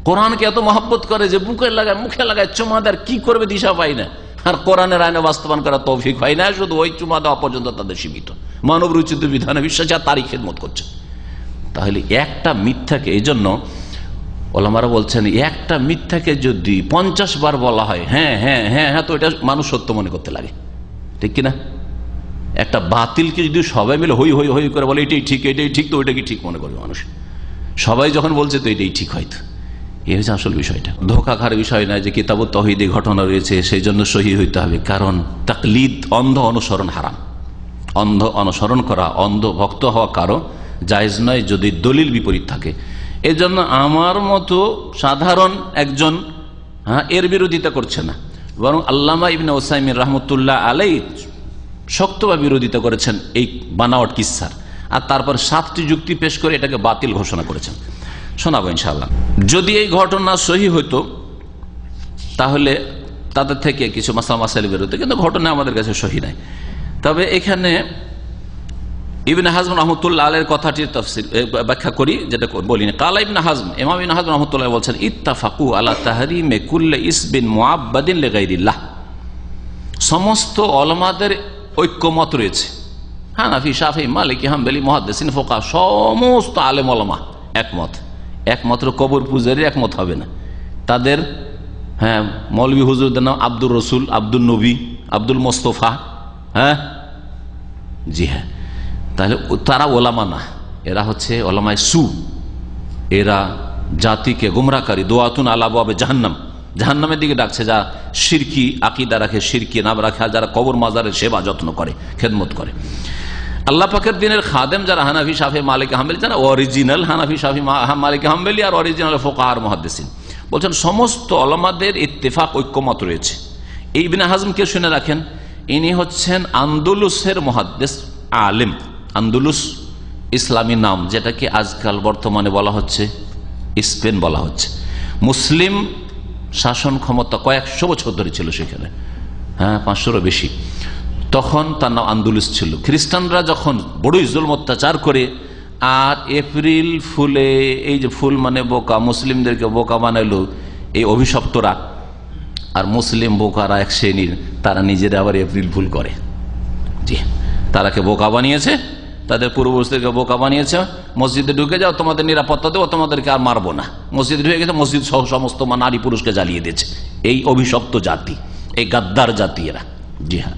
কোরআনকে এত মহব্বত করে যে বুকে লাগায়, মুখে লাগায়, চুমা দেয়, কি করবে দিশা পায় না। আর কোরআনের আইনে বাস্তবায়ন করা তৌফিক হয় না, শুধু ওই চুমা দেওয়া পর্যন্ত তাদের সীমিত। মানব রচিত বিধানে বিশ্বাস আর তারই খেদমত করছে। তাহলে একটা মিথ্যাকে, এই জন্য ওলামারা বলছেন একটা মিথ্যাকে যদি 50 বার বলা হয়, হ্যাঁ হ্যাঁ হ্যাঁ হ্যাঁ, তো এটা মানুষ সত্য মনে করতে লাগে, ঠিক কিনা? একটা বাতিলকে যদি সবাই মিলে হই হই হই করে বলে এটাই ঠিক, এটাই ঠিক, তো ওইটা কি ঠিক মনে করবে মানুষ? সবাই যখন বলছে তো এটাই ঠিক, হয়তো এই হচ্ছে আসল বিষয়টা। ধোঁকা খাওয়ার বিষয় নয় যে কিতাবুত তাওহীদে ঘটনা রয়েছে সেই জন্য সহিহ হইতে হবে, কারণ তাকলিদ, অন্ধ অনুসরণ হারাম। অন্ধ অনুসরণ করা, অন্ধ ভক্ত হওয়া কারো জায়েজ নয় যদি দলিল বিপরীত থাকে। এই জন্য আমার মতো সাধারণ একজন এর বিরোধিতা করছে না, বরং আল্লামা ইবনে উসাইমিন রাহমাতুল্লাহ আলাইহি শক্তভাবে বিরোধিতা করেছেন এই বানাওয়াট কিসসার, আর তারপর 7টি যুক্তি পেশ করে এটাকে বাতিল ঘোষণা করেছেন। শোনাবো ইনশাআল্লাহ। যদি এই ঘটনা সহি হইতো তাহলে তাদের থেকে কিছু মাসলা মাসাইল বের হতো, কিন্তু ঘটনা আমাদের কাছে সহি নাই। তবে এখানে ইবনে হাজম রাহমাতুল্লাহ আলাইহির কথাটির তাফসীর ব্যাখ্যা করি, যেটা বলিনি। কালা ইবনে হাজম, ইমাম ইবনে হাজম রাহমাতুল্লাহ বলছেন, ইত্তাফাকু আলা তাহরিমে কুল্লি ইসবিন মুআব্বাদিন লিগাইরিল্লাহ। সমস্ত উলামাদের ঐক্যমত রয়েছে, হানাফি, শাফি, মালিকি, হাম্বলি, মুহাদ্দিসিন, ফুকাহা, সমস্ত আলেম ওলামা একমত। একমাত্র কবর পূজারী একমত হবে না। তাদের মৌলভী হুজুরদের নাম আব্দুর রসুল, আব্দুল নবী, আব্দুল মোস্তফা। হ্যাঁ, জি হ্যাঁ, তাহলে তারা ওলামা না, এরা হচ্ছে ওলামায়ে সু। এরা জাতিকে গুমরাহকারী, দোয়াতুন আলা আবওয়াবে জাহান্নাম, জাহান্নামের দিকে ডাকছে, যা শিরকি আকীদা রাখে, শিরকি নাম রাখে, আর যারা কবর মাজারের সেবা যত্ন করে, খেদমত করে। আল্লাহ পাকের দিনের খাদেম যারা হানাফি, শাফি, মালিকি, হাম্বলি, যারা অরিজিনাল হানাফি, শাফি, মালিকি, হাম্বলি আর অরিজিনাল ফুকাহা আর মুহাদ্দিসিন, বলছেন সমস্ত উলামাদের ইত্তেফাক, ঐক্যমত রয়েছে। এই ইবনে হাজমকে শুনে রাখেন, ইনি হচ্ছেন আন্দুলুসের মুহাদ্দিস আলেম। আন্দুলুস ইসলামী নাম, যেটাকে আজকাল বর্তমানে বলা হচ্ছে স্পেন বলা হচ্ছে। মুসলিম শাসন ক্ষমতা কয়েকশো বছর ধরে ছিল সেখানে, 500-এরও বেশি। তখন তার নাম আন্দুলুস ছিল। খ্রিস্টানরা যখন বড়ই জুলম অত্যাচার করে, আর এপ্রিল ফুলে, এই যে ফুল মানে বোকা, মুসলিমদেরকে বোকা বানাইলো এই অভিশপ্তরা, আর মুসলিম বোকারা এক শ্রেণীর, তারা নিজেরা আবার এপ্রিল ফুল করে। জি, তারাকে বোকা বানিয়েছে, তাদের পূর্বপুরুষদেরকে বোকা বানিয়েছে। মসজিদে ঢুকে যাও, তোমাদের নিরাপত্তা দেবো, তোমাদেরকে আর মারবো না। মসজিদে ঢুকে গেছে, মসজিদ সহ সমস্ত নারী পুরুষকে জ্বালিয়ে দিয়েছে। এই অভিশপ্ত জাতি, এই গাদ্দার জাতি এরা। জি হ্যাঁ,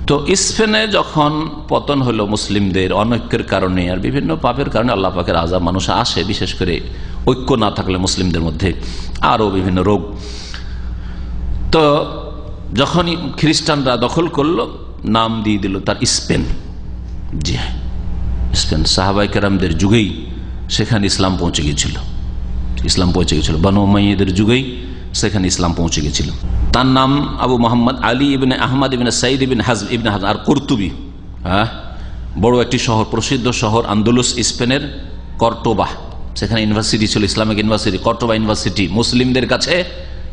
তো স্পেনে যখন পতন হলো মুসলিমদের অনৈক্যের কারণে আর বিভিন্ন পাপের কারণে, আল্লাহ পাকের আযাব মানুষ আসে, বিশেষ করে ঐক্য না থাকলে মুসলিমদের মধ্যে, আরও বিভিন্ন রোগ। তো যখনই খ্রিস্টানরা দখল করলো, নাম দিয়ে দিল তার স্পেন। জি হ্যাঁ, স্পেন সাহাবায়ে কেরামদের যুগেই সেখানে ইসলাম পৌঁছে গিয়েছিল। ইসলাম পৌঁছে গেছিল বনু উমাইয়াদের যুগেই সেখানে ইসলাম পৌঁছে গেছিল। তার নাম আবু মোহাম্মদ আলী ইবনে আহমদ ইবনে সাইদ ইবনে হাজম ইবনে হাজম আর কুরতুবি। বড় একটি শহর, প্রসিদ্ধ শহর আন্দুলুস, স্পেনের কর্টোবা। সেখানে ইউনিভার্সিটি ছিল, ইসলামিক ইউনিভার্সিটি, কর্টোবা ইউনিভার্সিটি। মুসলিমদের কাছে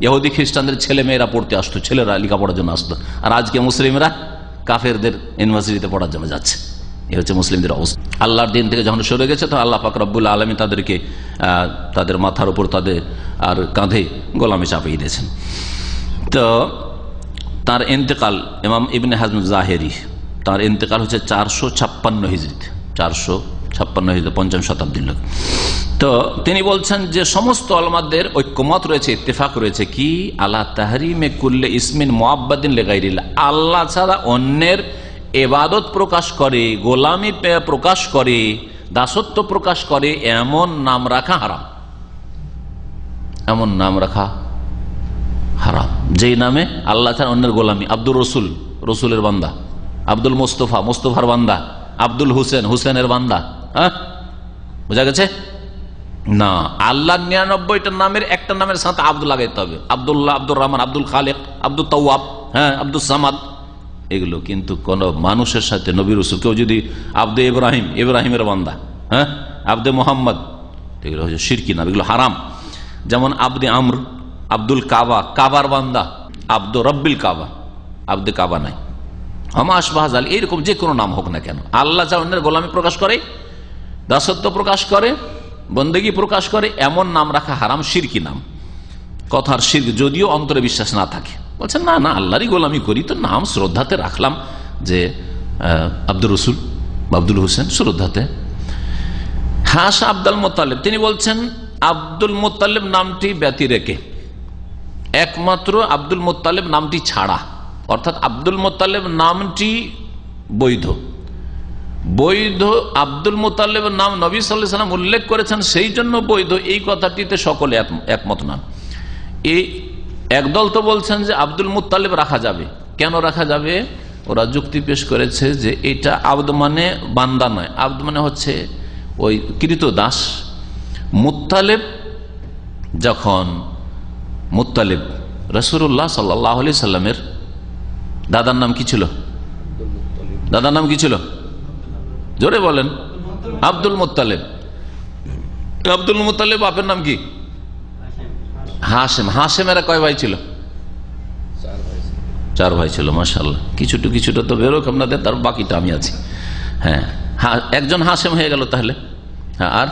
ইহুদি খ্রিস্টানদের ছেলে মেয়েরা পড়তে আসতো, ছেলেরা লেখাপড়ার জন্য আসতো। আর আজকে মুসলিমরা কাফেরদের ইউনিভার্সিটিতে পড়ার জন্য যাচ্ছে। এ হচ্ছে মুসলিমদের অবস্থা। আল্লাহর দিন থেকে যখন সরে গেছে, তো আল্লাহ পাক রব্বুল আলামিন তাদেরকে তাদের মাথার উপর, তাদের আর কাঁধে গোলামি চাপিয়ে দিয়েছেন। তো তার ইন্তেকাল ইমাম ইবনে হাজম জাহেরি তার ইন্তেকাল হচ্ছে 456 হিজরিতে, 456 হিজরিতে, 5ম শতাব্দীর লোক। তো তিনি বলছেন যে সমস্ত উলামাদের ঐক্যমত রয়েছে, ইত্তেফাক রয়েছে কি আলা তাহরিমে কুল্লে ইসমিন মুআব্বাদিন লিগাইরিল্লাহ, আল্লাহ ছাড়া অন্যের ইবাদত প্রকাশ করে, গোলামি প্রকাশ করে, দাসত্ব প্রকাশ করে এমন নাম রাখা হারাম। এমন নাম রাখা হারাম যেই নামে আল্লাহ ছাড়া অন্যের গোলামি। আব্দুর রসুল, রসুলের বান্দা; আব্দুল মোস্তফা, মোস্তফার বান্দা; আব্দুল হুসেন, হুসেনের বান্দা। হ্যাঁ, বোঝা গেছে না? আল্লাহ 99টা নামের একটা নামের সাথে আব্দুল লাগাইতে হবে। আব্দুল্লাহ, আব্দুর রহমান, আব্দুল খালেক, আব্দুল তাওয়াব, হ্যাঁ, আব্দুল সামাদ, এগুলো কিন্তু কোন মানুষের সাথে নবী রসুল, কেউ যদি আব্দে ইব্রাহিম, ইব্রাহিমের বান্দা, হ্যাঁ, আব্দে মোহাম্মদ, এগুলো হচ্ছে শিরকি নাম, এগুলো হারাম। যেমন আব্দে আমর, আব্দুল কাবা, কাবার বান্দা; আব্দুল রব্বিল কাবা, আব্দে কাবা নাই। হামাস বাহাজাল, এইরকম যে কোনো নাম হোক না কেন, আল্লাহ যা অন্যের গোলামি প্রকাশ করে, দাসত্ব প্রকাশ করে, বন্দেগী প্রকাশ করে, এমন নাম রাখা হারাম, শিরকি নাম, কথার শিরক, যদিও অন্তরে বিশ্বাস না থাকে। বলছেন না না, আল্লাহরই গোলামি করি, তো নাম শ্রদ্ধাতে রাখলাম যে আব্দুর রসুল, আব্দুল হোসেন, শ্রদ্ধাতে। হাসা আব্দুল মোত্তালেব, তিনি বলছেন আব্দুল মোত্তালেব নামটি ব্যতি রেখে, একমাত্র আব্দুল মোত্তালেব নামটি ছাড়া, অর্থাৎ আব্দুল মোত্তালেব নামটি বৈধ, বৈধ আব্দুল মোত্তালেব নাম নবী সাল্লাল্লাহু আলাইহি ওয়াসাল্লাম উল্লেখ করেছেন, সেই জন্য বৈধ, এই কথাটিতে সকলে একমত নন। এই একদল তো বলছেন যে আব্দুল মুত্তালিব রাখা যাবে। কেন রাখা যাবে? ওরা যুক্তি পেশ করেছে যে এটা আব্দ মানে বান্দা নয়, আব্দ মানে হচ্ছে ওই কৃত দাস। মুত্তালিব যখন, মুত্তালিব রাসূলুল্লাহ সাল্লাল্লাহু আলাইহি সাল্লামের দাদার নাম কি ছিল? দাদার নাম কি ছিল? জোরে বলেন। Abdul Muttalib. আব্দুল মুত্তালিব বাপের নাম কি? হাশেম। হাশেমেরা কয় ভাই ছিল? 4 ভাই ছিল। মাশাআল্লাহ, কিছুটা তো বেরোক আপনাদের, তার বাকিটা আমি আছি। হ্যাঁ, একজন হাশেম হয়ে গেল তাহলে। হ্যাঁ, আর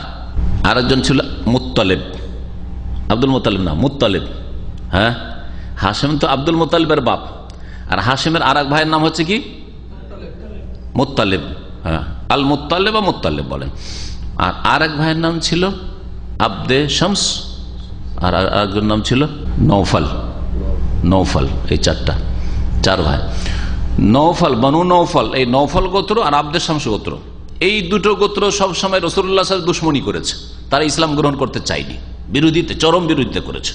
আরেকজন ছিল মুত্তালিব। আব্দুল মুত্তালিব না, মুত্তালিব। হ্যাঁ, হাশেম তো আব্দুল মুত্তালিবের বাপ, আর হাশেমের আর এক ভাইয়ের নাম হচ্ছে কি? মুত্তালিব। হ্যাঁ, আল মুত্তালিব বা মুত্তালিব বলেন। আর আরেক ভাইয়ের নাম ছিল আব্দে শামস, আর আরেকজন নাম ছিল নৌফল। নৌফল, এই 4 ভাই। নৌফল, বনু নৌফল, এই নৌফল গোত্র আর আব্দে শামস গোত্র, এই দুটো গোত্র সবসময় রাসূলুল্লাহর সাথে দুশমনি করেছে। তারা ইসলাম গ্রহণ করতে চায়নি, বিরোধিতা, চরম বিরোধিতা করেছে,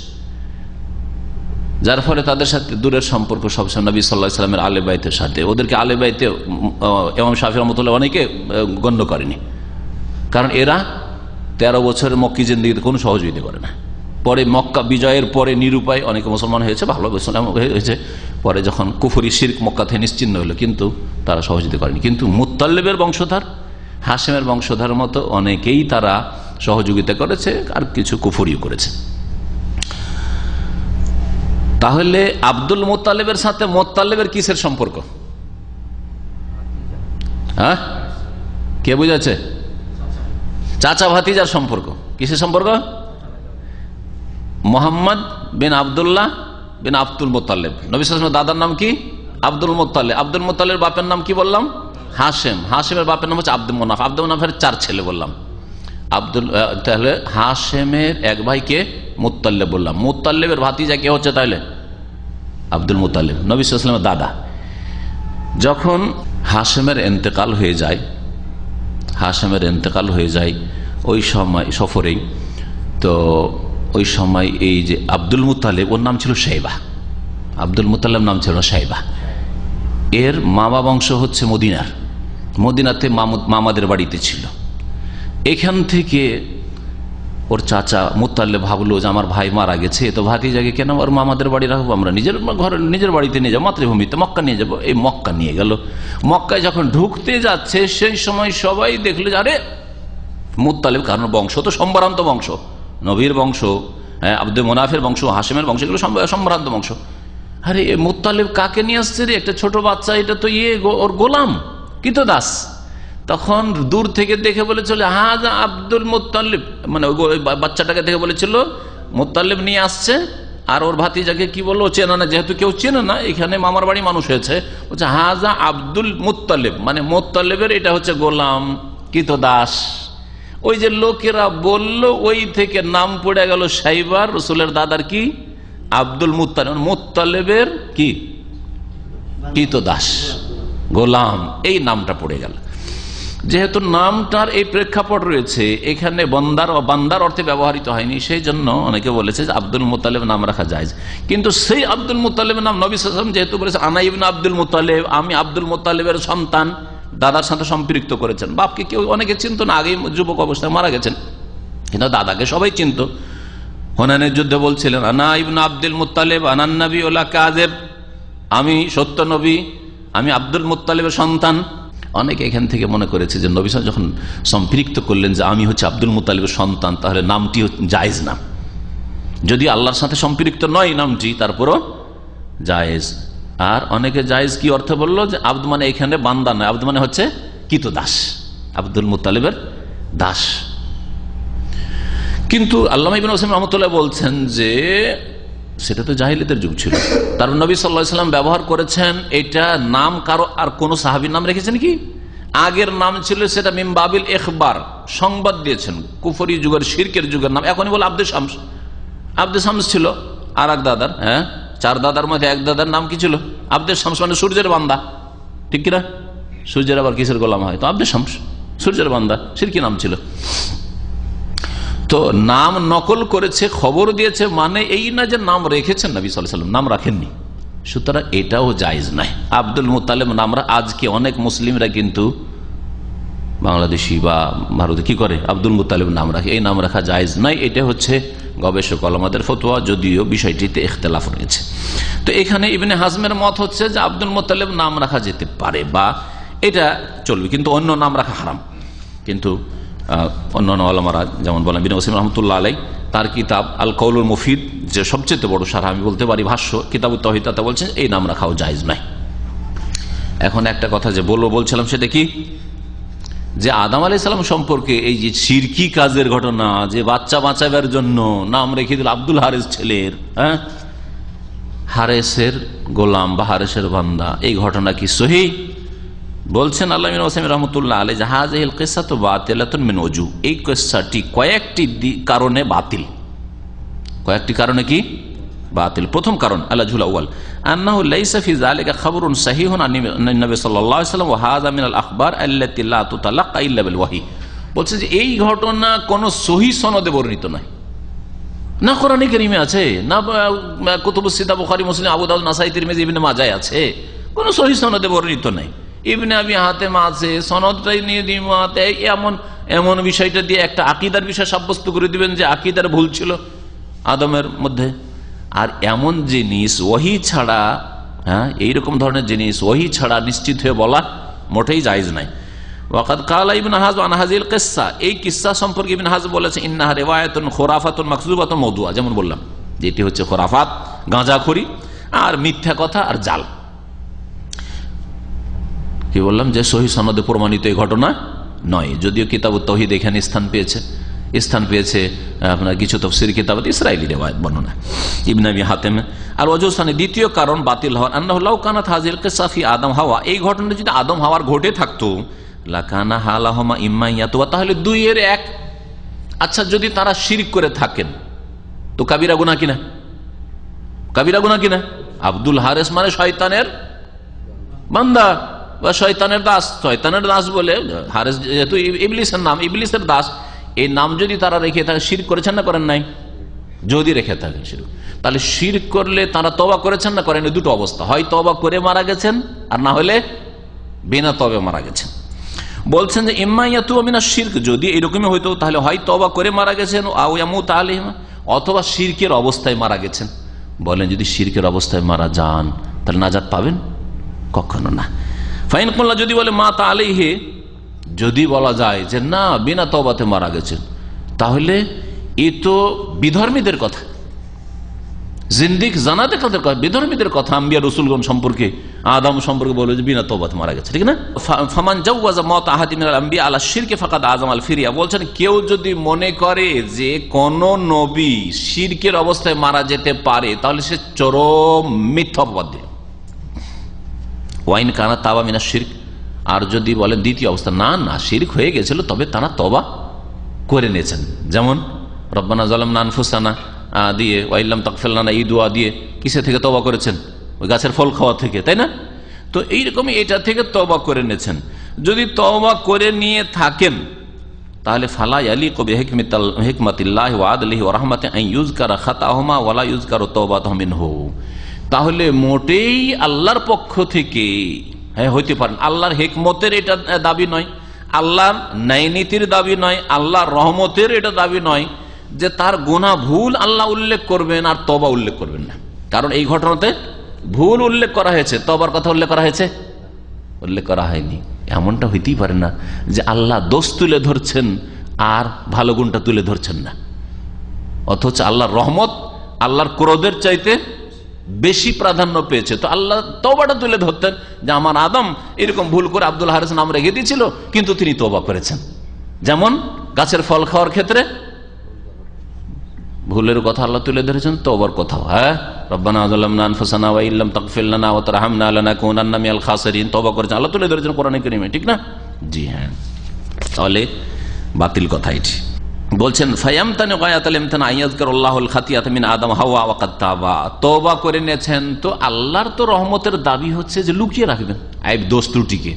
যার ফলে তাদের সাথে দূরের সম্পর্ক সবসময় নবী সাল্লাল্লাহু আলাইহি ওয়াসাল্লামের আলে বাইতের সাথে। ওদেরকে আলে বাইতে ইমাম শাফিঈ রাহমাতুল্লাহ অনেকে গণ্য করেনি, কারণ এরা 13 বছরের মক্কি জিন্দেগিতে কোনো সহযোগিতা করে না। পরে মক্কা বিজয়ের পরে নিরুপায় অনেকে মুসলমান হয়েছে, ভালো মুসলমান হয়েছে, পরে যখন কুফরি শিরক মক্কা থেকে নিশ্চিহ্ন হলো, কিন্তু তারা সহযোগিতা করেনি। কিন্তু মুত্তালিবের বংশধর, হাশেমের বংশধর মতো অনেকেই তারা সহযোগিতা করেছে, আর কিছু কুফরিও করেছে। তাহলে আব্দুল মুত্তালিবের সাথে মুত্তালিবের কিসের সম্পর্ক? হ্যাঁ, কে বুঝাচ্ছে? চাচা ভাতিজার সম্পর্ক। কিসের সম্পর্ক? মোহাম্মদ বিন আব্দুল্লাহ বিন আব্দুল মুত্তালিব। নবী সাল্লাল্লাহু আলাইহি ওয়াসাল্লাম দাদার নাম কি? Abdul Muttalib. আব্দুল মুত্তালিবের বাপের নাম কি বললাম? হাশেম। হাশেমের বাপের নাম হচ্ছে আব্দুল মুনাফ। আব্দুল মুনাফের 4 ছেলে বললাম। তাহলে হাশেমের এক ভাইকে মুত্তালিব বললাম। মুত্তালিবের ভাতিজা কে হচ্ছে তাহলে? আব্দুল মুত্তালিব, নবী সাল্লাল্লাহু আলাইহি ওয়াসাল্লামের দাদা। যখন হাশেমের ইন্তেকাল হয়ে যায়, হাশেমের ইন্তেকাল হয়ে যায় ওই সময় সফরেই, তো ওই সময় এই যে আব্দুল মুত্তালিব, ওর নাম ছিল শাইবা। আব্দুল মুত্তালিব নাম ছিল শাইবা। এর মামা বংশ হচ্ছে মদিনার, মদিনাতে মামাদের বাড়িতে ছিল। এখান থেকে ওর চাচা মুত্তালিব ভাবলো যে আমার ভাই মারা গেছে, তো ভাতিজাকে কেন ওর মামাদের বাড়ি রাখবো, আমরা নিজের ঘরে নিজের বাড়িতে নিয়ে যাবো, মাতৃভূমিতে মক্কা নিয়ে যাবো। এই মক্কা নিয়ে গেল। মক্কায় যখন ঢুকতে যাচ্ছে সেই সময় সবাই দেখলো যে আরে মুত্তালিব, কারণ বংশ তো সম্ভ্রান্ত বংশ, নবীর বংশ, আব্দুল মুনাফের বংশ, হাশেমের বংশ, এগুলো সম্ভ্রান্ত বংশ। আরে মুত্তালিব কাকে নিয়ে আসছে রে? একটা ছোট বাচ্চা, এটা তো ওর গোলাম, কিন্তু দাস। তখন দূর থেকে দেখে বলেছিল হাজা আব্দুল মুত্তালিব, মানে ওই বাচ্চাটাকে দেখে বলেছিল মুত্তালিব নিয়ে আসছে আর ওর ভাতিজাকে কি বললো, চেনা না, যেহেতু কেউ চেনে না, এখানে মামার বাড়ি মানুষ হয়েছে, বলছে হাজা আব্দুল মুত্তালিব, মানে মুত্তালিবের এটা হচ্ছে গোলাম কৃতদাস। ওই যে লোকেরা বলল, ওই থেকে নাম পড়ে গেল সাইবার, রসুলের দাদার কি আব্দুল মুত্তালিব, মুত্তালিবের কি কৃতদাস, গোলাম, এই নামটা পড়ে গেল। যেহেতু নামটার এই প্রেক্ষাপট রয়েছে, এখানে বান্দার অর্থে ব্যবহৃত হয়নি, সেই জন্য অনেকে বলেছে যে আব্দুল মুত্তালিব নাম রাখা যায়। কিন্তু সেই আব্দুল মুত্তালিব নাম নবী সাল্লাল্লাহু আলাইহি ওয়াসাল্লাম যেহেতু বলেছে আনা ইবনে আব্দুল মুত্তালিব, আমি আব্দুল মুত্তালিবের সন্তান, দাদার সাথে সম্পৃক্ত করেছেন। বাপকে কেউ অনেকে চিনত না, আগেই যুবক অবস্থায় মারা গেছেন, কিন্তু দাদাকে সবাই চিনত। হুনাইনের যুদ্ধে বলছিলেন আনা ইবনে আব্দুল মুত্তালিব আনান নবী ওয়া লা কাযিব, আমি সত্য নবী, আমি আব্দুল মুত্তালিবের সন্তান। অনেকে এখান থেকে মনে করেছে যে নবী সাল্লাল্লাহু আলাইহি ওয়াসাল্লাম যখন সম্পৃক্ত করলেন যে আমি হচ্ছে আব্দুল মুত্তালিবের সন্তান, তাহলে নামটি জায়েজ নাম, যদি আল্লাহর সাথে সম্পৃক্ত নয় নামটি, তারপরও জায়েজ। আর অনেকে জায়েজ কি অর্থ বললো, যে আব্দ মানে এখানে বান্দা নয়, আব্দ মানে হচ্ছে কৃতদাস, আব্দুল মুত্তালিবের দাস। কিন্তু আল্লামা ইবনে ওসাইমিন রাহমাতুল্লাহ বলছেন যে সেটা তো জাহিলিয়াতের যুগ ছিল, তার নবী সাল্লাল্লাহু আলাইহি ওয়াসাল্লাম ব্যবহার করেছেন এটা নাম, কারো আর কোন সাহাবীর নাম রেখেছেন কি? আগের নাম ছিল সেটা মিন বাবিল ইখবার, সংবাদ দিয়েছেন, কুফরি যুগের শিরকের যুগের নাম। এখনই বলে আব্দুল শামস, আব্দুল শামস ছিল আর এক দাদার, হ্যাঁ 4 দাদার মধ্যে এক দাদার নাম কি ছিল? আব্দুল শামস, মানে সূর্যের বান্দা, ঠিক কিনা? সূর্যের আবার কিসের গোলাম হয়? তো আব্দুল শামস, সূর্যের বান্দা, শিরকি নাম ছিল। তো নাম নকল করেছে, খবর দিয়েছে, মানে এই না যে নাম রেখেছেন নবী সাল্লাল্লাহু আলাইহি ওয়াসাল্লাম, নাম রাখেননি, সুতরাং এটাও জায়েজ নাই। আব্দুল মুত্তালিব নামরা আজকে অনেক মুসলিমরা কিন্তু বাংলাদেশি বা ভারতে কি করে, আব্দুল মুত্তালিব নাম রাখে, এই নাম রাখা জায়েজ নাই। এটা হচ্ছে গবেষক ওলামাদের ফতোয়া, যদিও বিষয়টিতে ইখতিলাফ রয়েছে। তো এখানে ইবনে হাজমের মত হচ্ছে যে আব্দুল মুত্তালিব নাম রাখা যেতে পারে বা এটা চলবে, কিন্তু অন্য নাম রাখা হারাম। কিন্তু অন্যান্য ওলামারা যেমন বলেন ইবনে ওসাইমিন রাহমাতুল্লাহ আলাইহি, তার কিতাব আল কওলুল মুফিদ, যে সবচেয়ে বড় শারহ আমি বলতে পারি, ভাষ্য কিতাবুত তাওহীদ, তাতে বলছেন এই নাম রাখাও জায়েজ নাই। এখন একটা কথা যে বলছিলাম সেটা কি, যে আদম আলাইহিস সালাম সম্পর্কে এই যে শিরকি কাজের ঘটনা, যে বাচ্চা বাঁচাবার জন্য নাম রেখে দিল আব্দুল হারিস ছেলের, হ্যাঁ হারেসের গোলাম বা হারেসের বান্দা, এই ঘটনা কি সহিহ? বলছেন আল্লামা ইবনে ওসাইমিন রাহমাতুল্লাহ আলাইহি, হাযিহিল কিসসাতু বাতিলাতুন মিন ওজু, এই কিসসাটি কয়েকটি কারণে বাতিল। কয়েকটি কারণে কি বাতিল? প্রথম কারণ আল-ওয়াজহুল আউয়াল আন্নাহু লাইসা ফি যালিকা খাবরুন সাহিহুন আন নবী সাল্লাল্লাহু আলাইহি ওয়াসাল্লাম ওয়া হাযা মিনাল আখবার আল্লাতী লা তুতালাক্কা ইল্লা বিল ওয়াহী। বলছে যে এই ঘটনা কোন সহিহ সনদে বর্ণিত নয়, না কোরআনে কারীমে আছে, না কুতুবুস সিত্তা বুখারী মুসলিম আবু দাউদ নাসাই তিরমিজি ইবনে মাজাহ আছে, কোন সহিহ সনদে বর্ণিত নাই। ইবনে আবি হাতেম আছে, সনদটাই নিয়ে দিমাতে এমন বিষয়টা দিয়ে একটা আকীদার বিষয় সাব্যস্ত করে দিবেন যে আকীদার ভুল ছিল আদমের মধ্যে। আর এমন জিনিস ওহী ছাড়া, হ্যাঁ এইরকম ধরনের জিনিস ওহী ছাড়া নিশ্চিত হয়ে বলা মোটেই জায়েজ নাই। ওয়াকাদ কালা ইবনে হাজম আন হাযিল কিসসা, এই কিসসা সম্পর্কে ইবনে হাজম বলেছে ইন্নাহা রিওয়ায়াতুন খুরাফাতুন মাকযুবাতুন মাওদুআ, যেমন বললাম যেটি হচ্ছে খুরাফাত, গাঁজাখড়ি আর মিথ্যা কথা আর জাল। কি বললাম যে সহিহ সনদে প্রমাণিত এই ঘটনা নয়, যদিও কিতাবুত তাওহীদ এখানে স্থান পেয়েছে আপনার কিছু তাফসীর কিতাবত ইসরাইলি রিওয়ায়াত বর্ণনা ইবনে আবি হাতেম। আর ওয়াজুসানি, দ্বিতীয় কারণ বাতিল হওয়ার, আন্নাহু লাউ কানাত হাযিল কিসসা ফি আদম হাওয়া, এই ঘটনা যদি আদম হাওয়ার ঘটে থাকতো, লাকানা হালাহুমা ইম্মা ইয়াতুবা, তাহলে দুইয়ের এক। আচ্ছা যদি তারা শিরক করে থাকেন তো কাবিরা গুনাহ কিনা? কাবিরা গুনাহ কিনা? আব্দুল হারিস মানে শয়তানের বান্দা বা শয়তানের দাস, শয়তানের দাস বলে হারিস যেহেতু ইবলিসের নাম, ইবলিসের দাস, এই নাম যদি তারা রেখে থাকে, শিরক করেছেন না করেন নাই? যদি রেখে থাকে শিরক, তাহলে শিরক করলে তারা তওবা করেছেন না করেন? দুটো অবস্থা, হয় তওবা করে মারা গেছেন আর না হলে বিনা তওবে মারা গেছেন। বলছেন যে ইম্মা ইয়াতুবা মিনাশ শিরক, যদি এরকমই হইতো তাহলে হয় তওবা করে মারা গেছেন আও ইয়ামুত আলাইহিমা, অথবা শিরকের অবস্থায় মারা গেছেন। বলেন যদি শিরকের অবস্থায় মারা যান তাহলে নাজাত পাবেন? কখনো না। ফাইন কুল্লা, যদি বলে মাতা আলাইহি, যদি বলা যায় যে না বিনা তওবাতে মারা গেছেন, তাহলে এ তো বিধর্মীদের কথা, জিন্দিক জানাতে কথা, বিধর্মীদের কথা, আম্বিয়া রসুলগণ সম্পর্কে, আদম সম্পর্কে বলে যে বিনা তওবাতে মারা গেছে, ঠিক না? ফামান জাওয়াজা মাউত আহাদি মিনাল আম্বিয়া আলা শিরকে ফাকাদ আযাম আল ফিরিয়া, বলছেন কেউ যদি মনে করে যে কোন নবী শিরকের অবস্থায় মারা যেতে পারে তাহলে সে চরম মিথ্যা অপবাদ দিল। ওয়াইন কানা তাওবা মিনাশ শিরক, আর যদি বলেন দ্বিতীয় অবস্থা, না না শিরক হয়ে গেছিল তবে তারা তওবা করে নিয়েছেন, যেমন রব্বানা যালামনা আনফুসানা দিয়ে, ওয়াইল্লাম তাগফির লানা, এই দোয়া দিয়ে কিসে থেকে তওবা করেছেন? ওই গাছের ফল খাওয়া থেকে, তাই না? তো এইরকমই এটা থেকে তওবা করে নিয়েছেন। যদি তওবা করে নিয়ে থাকেন তাহলে ফালা ইয়ালিকু বিহিকমাতিল্লাহি ওয়া আদলিহি ওয়া রাহমাতিহি আন ইউযকারা খাতাহুমা ওয়া লা ইউযকারু তাওবাতুহুম মিনহু, তাহলে মোটেই আল্লাহর পক্ষ থেকে, হ্যাঁ হইতে পারেন আল্লাহর হিকমতের এটা দাবি নয়, আল্লাহর ন্যায় নীতির দাবি নয়, আল্লাহর রহমতের এটা দাবি নয় যে তার গুনাহ ভুল আল্লাহ উল্লেখ করবেন আর তওবা উল্লেখ করবেন না। কারণ এই ঘটনাতে ভুল উল্লেখ করা হয়েছে, তওবার কথা উল্লেখ করা হয়েছে, উল্লেখ করা হয়নি। এমনটা হইতেই পারে না যে আল্লাহ দোষ তুলে ধরছেন আর ভালো গুণটা তুলে ধরছেন না, অথচ আল্লাহর রহমত আল্লাহর ক্রোধের চাইতে বেশি প্রাধান্য পেয়েছে। তো আল্লাহ তওবাটা তুলে ধরতেন যে আমার আদম এরকম ভুল করে আব্দুল হারিস নাম রেখে দিয়েছিল, কিন্তু তিনি তওবা করেছেন। যেমন গাছের ফল খাওয়ার ক্ষেত্রে ভুলের কথা আল্লাহ তুলে ধরেছেন, তওবার কথাও, হ্যাঁ রব্বানা যালামনা আনফুসানা ওয়া ইল্লাম তাগফির লানা ওয়া তারহামনা লানাকুনান্না মিনাল খাসিরিন, তওবা করেছেন, আল্লাহ তুলে ধরেছেন কোরআনে কারীমে, ঠিক না? জি হ্যাঁ, তাহলে বাতিল কথা এটি। বলছেন ফায়ামতানি গায়াতাল ইমতিনা আইয়াযকারুল্লাহুল খাতিয়াতা মিন আদম হাওয়া ওয়া কাদ তাবা, তওবা করে নিয়েছেন তো আল্লাহর তো রহমতের দাবি হচ্ছে যে লুকিয়ে রাখবেন আইব দোষ ত্রুটিকে,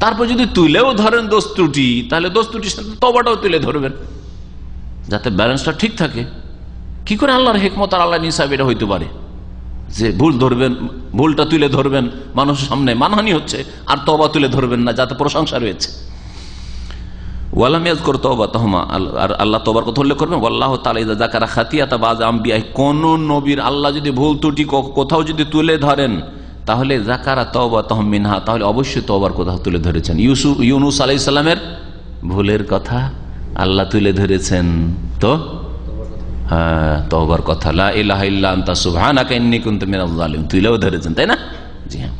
তারপর যদি তুলেও ধরেন দোষ ত্রুটি, তাহলে দোষ ত্রুটির সাথে তওবাটাও তুলে ধরবেন যাতে ব্যালেন্সটা ঠিক থাকে। কি করে আল্লাহর হিকমত আর আল্লাহর নিসাব এটা হইতে পারে যে ভুল ধরবেন, ভুলটা তুলে ধরবেন মানুষের সামনে, মানহানি হচ্ছে, আর তওবা তুলে ধরবেন না যাতে প্রশংসা রয়েছে। ওয়ালাম ইয়াযকুর তাওবাতাহুমা, আর আল্লাহ তওবার কথা উল্লেখ করবেন। ওয়াল্লাহু তাআলা ইযা যাকারা খাতিয়াতা বায আম্বিয়া, কোন নবীর আল্লাহ যদি ভুল ত্রুটি কোথাও যদি তুলে ধরেন তাহলে যাকারা তাওবাতাহুম মিনহা, তাহলে অবশ্যই তওবার কথা তুলে ধরেছেন। ইউনূস আলাইহিস সালামের ভুলের কথা আল্লাহ তুলে ধরেছেন, তো হ্যাঁ তওবার কথা লা ইলাহা ইল্লা আনতা সুবহানাকা ইন্নী কুনতু মিনাজ জালিমিন তুলেও ধরেছেন, তাই না? জি হ্যাঁ,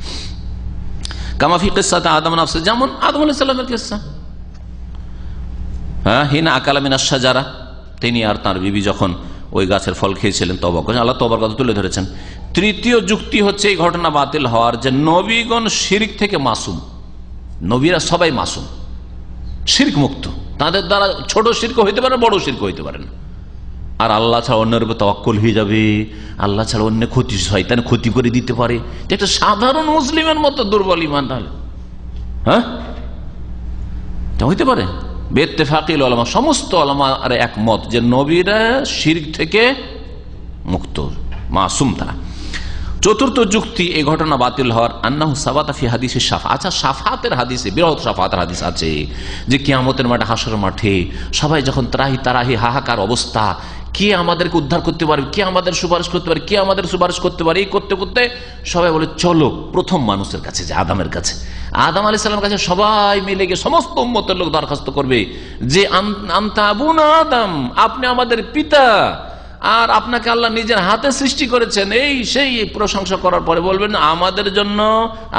কামা ফি কিসসাতি আদম নাফসি, যেমন আদম আলাইহিস সালামের কিসসা, হ্যাঁ হিনা আকালা মিনাশ শাজারা, তিনি আর তার বিবি যখন ওই গাছের ফল খেয়েছিলেন তওবা করেছেন, আল্লাহ তওবার কথা তুলে ধরেছেন। তৃতীয় যুক্তি হচ্ছে এই ঘটনা বাতিল হওয়ার যে নবীগণ শিরক থেকে মাসুম, নবীরা সবাই মাসুম, শিরক মুক্ত, তাদের দ্বারা ছোট শিরক হইতে পারে, বড় শিরক হইতে পারে না। আর আল্লাহ ছাড়া অন্যের উপর তাওয়াক্কুল হয়ে যাবে, আল্লাহ ছাড়া অন্য ক্ষতি, শয়তান ক্ষতি করে দিতে পারে, একটা সাধারণ মুসলিমের মতো দুর্বল ঈমান, তাহলে হ্যাঁ হইতে পারে। বেত্তেফাকিল উলামা, সমস্ত উলামার একমত যে নবীরা শিরক থেকে মুক্ত, মাসুম তারা। চতুর্থ যুক্তি এই ঘটনা বাতিল হওয়ার, আন্নাহু সাবাতা ফি হাদিসে শাফা, আচ্ছা শাফাতের হাদিসে, বৃহৎ শাফাতের হাদিস আছে যে কিয়ামতের মাঠে, হাসরের মাঠে সবাই যখন ত্রাহি তারাহি হাহাকার অবস্থা, কে আমাদেরকে উদ্ধার করতে পারবে, কে আমাদের সুপারিশ করতে পারে, কে আমাদের সুপারিশ করতে পারে, এই করতে করতে সবাই বলে চলো প্রথম মানুষের কাছে, যে আদমের কাছে, আদম আলাইহিস সালামের কাছে সবাই মিলে গিয়ে সমস্ত উম্মতের লোক দরখাস্ত করবে যে আনতা আবুনা আদম, আপনি আমাদের পিতা, আর আপনাকে আল্লাহ নিজের হাতে সৃষ্টি করেছেন, এই সেই প্রশংসা করার পরে বলবেন আমাদের জন্য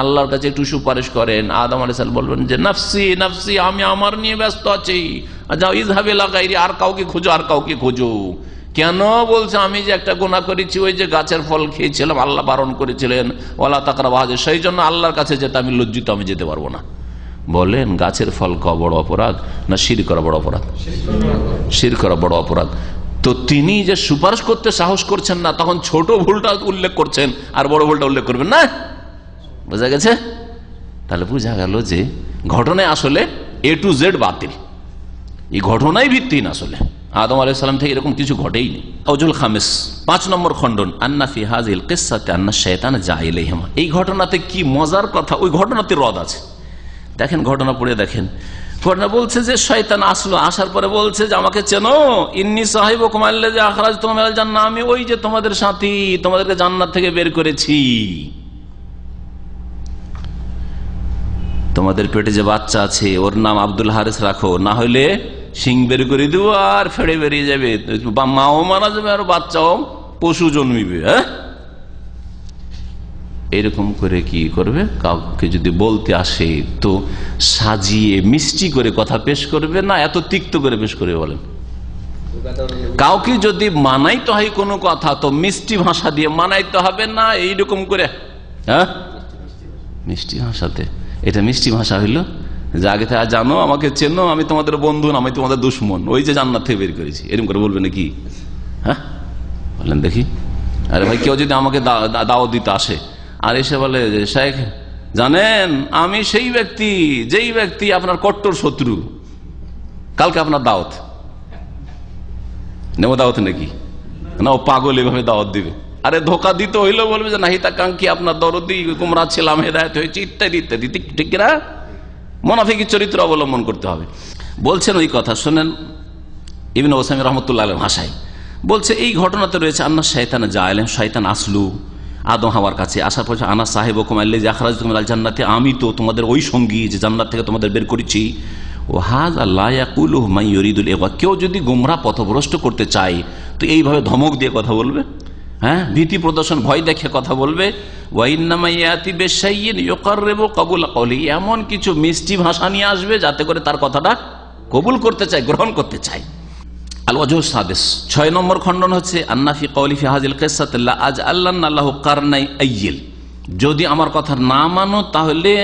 আল্লাহর কাছে একটু সুপারিশ করেন। আদম আলাইহিস সালাম বলবেন যে নাফসি নাফসি, আমি আমার নিয়ে ব্যস্ত আছি, যাও ইযহাবু ইলা গায়রি, আর কাউকে খোঁজো, আর কাউকে খোঁজো। কেন বলছে আমি যে একটা গুনাহ করেছি, ওই যে গাছের ফল খেয়েছিলাম, আল্লাহ বারণ করেছিলেন ওয়ালা তাকরাবু হাযা, সেই জন্য আল্লাহর কাছে যেতে আমি লজ্জিত, আমি যেতে পারবো না। বলেন গাছের ফল খাওয়া বড় অপরাধ না শিরক করা বড় অপরাধ? শিরক করা বড় অপরাধ। তো তিনি যে সুপারিশ করতে সাহস করছেন না, তখন ছোট ভুলটা উল্লেখ করছেন আর বড় ভুলটা উল্লেখ করবেন না, বোঝা গেছে? তাহলে বোঝা গেল যে ঘটনায় আসলে এ টু জেড বাতিল, এই ঘটনাই ভিত্তিহীন। আসলে আদম আলাইহিস সালাম থেকে এরকম কিছু ঘটেইনি। আউজুল খামিস, 5 নম্বর খণ্ডন, আন্না ফি হাযিল কিসসাতি আন্না শাইতান জা ইলাইহিমা, এই ঘটনাতে কি মজার কথা, ওই ঘটনাতে রদ আছে। দেখেন ঘটনা পড়ে দেখেন, ঘটনা বলছে যে শয়তান আসলো, আসার পরে বলছে যে আমাকে চেনো, ইন্নী সাহিবুকুম আল্লাযী আখরাজতুকুম মিনাল জান্নাহ, আমি ওই যে তোমাদের সাথী, তোমাদেরকে জান্নাত থেকে বের করেছি, তোমাদের পেটে যে বাচ্চা আছে ওর নাম আব্দুল হারিস রাখো, না হলে শিং বের করে দেবো আর ফেড়ে বেরিয়ে যাবে, মাও মারা যাবে আর বাচ্চাও পশু জন্মিবে। হ্যাঁ, এরকম করে কি করবে? কাউকে যদি বলতে আসে তো সাজিয়ে মিষ্টি করে কথা পেশ করবে, না এত তিক্ত করে পেশ করবে? বলেন, কাউকে যদি মানাইতে হয় কোনো কথা তো মিষ্টি ভাষা দিয়ে মানাইতে হবে, না এইরকম করে? হ্যাঁ, মিষ্টি ভাষাতে। এটা মিষ্টি ভাষা হইল যে আগে থেকে জানো, আমাকে চেনো, আমি তোমাদের বন্ধু না, আমি তোমাদের দুশ্মন, ওই যে জান্নাত থেকে বের করেছি, এরকম করে বলবে নাকি? হ্যাঁ, বলেন দেখি। আরে ভাই, কেউ যদি আমাকে দাওয়াত দিতে আসে আর এসে বলে যে শেখ জানেন আমি সেই ব্যক্তি যেই ব্যক্তি আপনার কট্টর শত্রু, কালকে আপনার দাওয়াত নেব, দাওয়াত নাকি? না, ও পাগল এভাবে দাওয়াত দিবে। আরে ধোকা দিতে হইলেও বলবে যে না হিতাকাঙ্ক্ষী, আপনার দরদি, গুমরাহ ছিলাম, হেদায়েত হয়েছে, ইত্যাদি ইত্যাদি। ঠিক না? মুনাফিকি চরিত্র অবলম্বন করতে হবে। বলছেন ওই কথা শোনেন, ইবনে ওসাইমিন রাহমাতুল্লাহ আলাইহি ভাষায় বলছে এই ঘটনাতে রয়েছে আন্না শয়তান জাইলাম, শয়তান আসলু আদম হাওয়ার কাছে আসার পর আনা সাহেবকুম আল্লাযী আখরাজতুকুম মিনাল জান্নাতি, আমি তো তোমাদের ওই সঙ্গী যে জান্নাত থেকে তোমাদের বের করেছি। ও হাযা লা ইয়াকুলুহু মান ইউরিদুল ইগওয়া, কেউ যদি গোমরাহ পথভ্রষ্ট করতে চায় তো এইভাবে ধমক দিয়ে কথা বলবে, হ্যাঁ, ভীতি প্রদর্শন, ভয় দেখে কথা বলবে। ওয়া ইন্নামা ইয়াতি বিশাইইন ইউকাররিবু কবুল কওলি, এমন কিছু মিষ্টি ভাষা নিয়ে আসবে যাতে করে তার কথাটা কবুল করতে চায়, গ্রহণ করতে চায়। আল ওয়াজহু সাদিস, 6 নম্বর খণ্ডন হচ্ছে আন্না ফি কওলি ফি হাযিল কিসসাতি লা আজআল্লানা লাহু কারনাই আইল, যদি আমার কথা না মানো তাহলে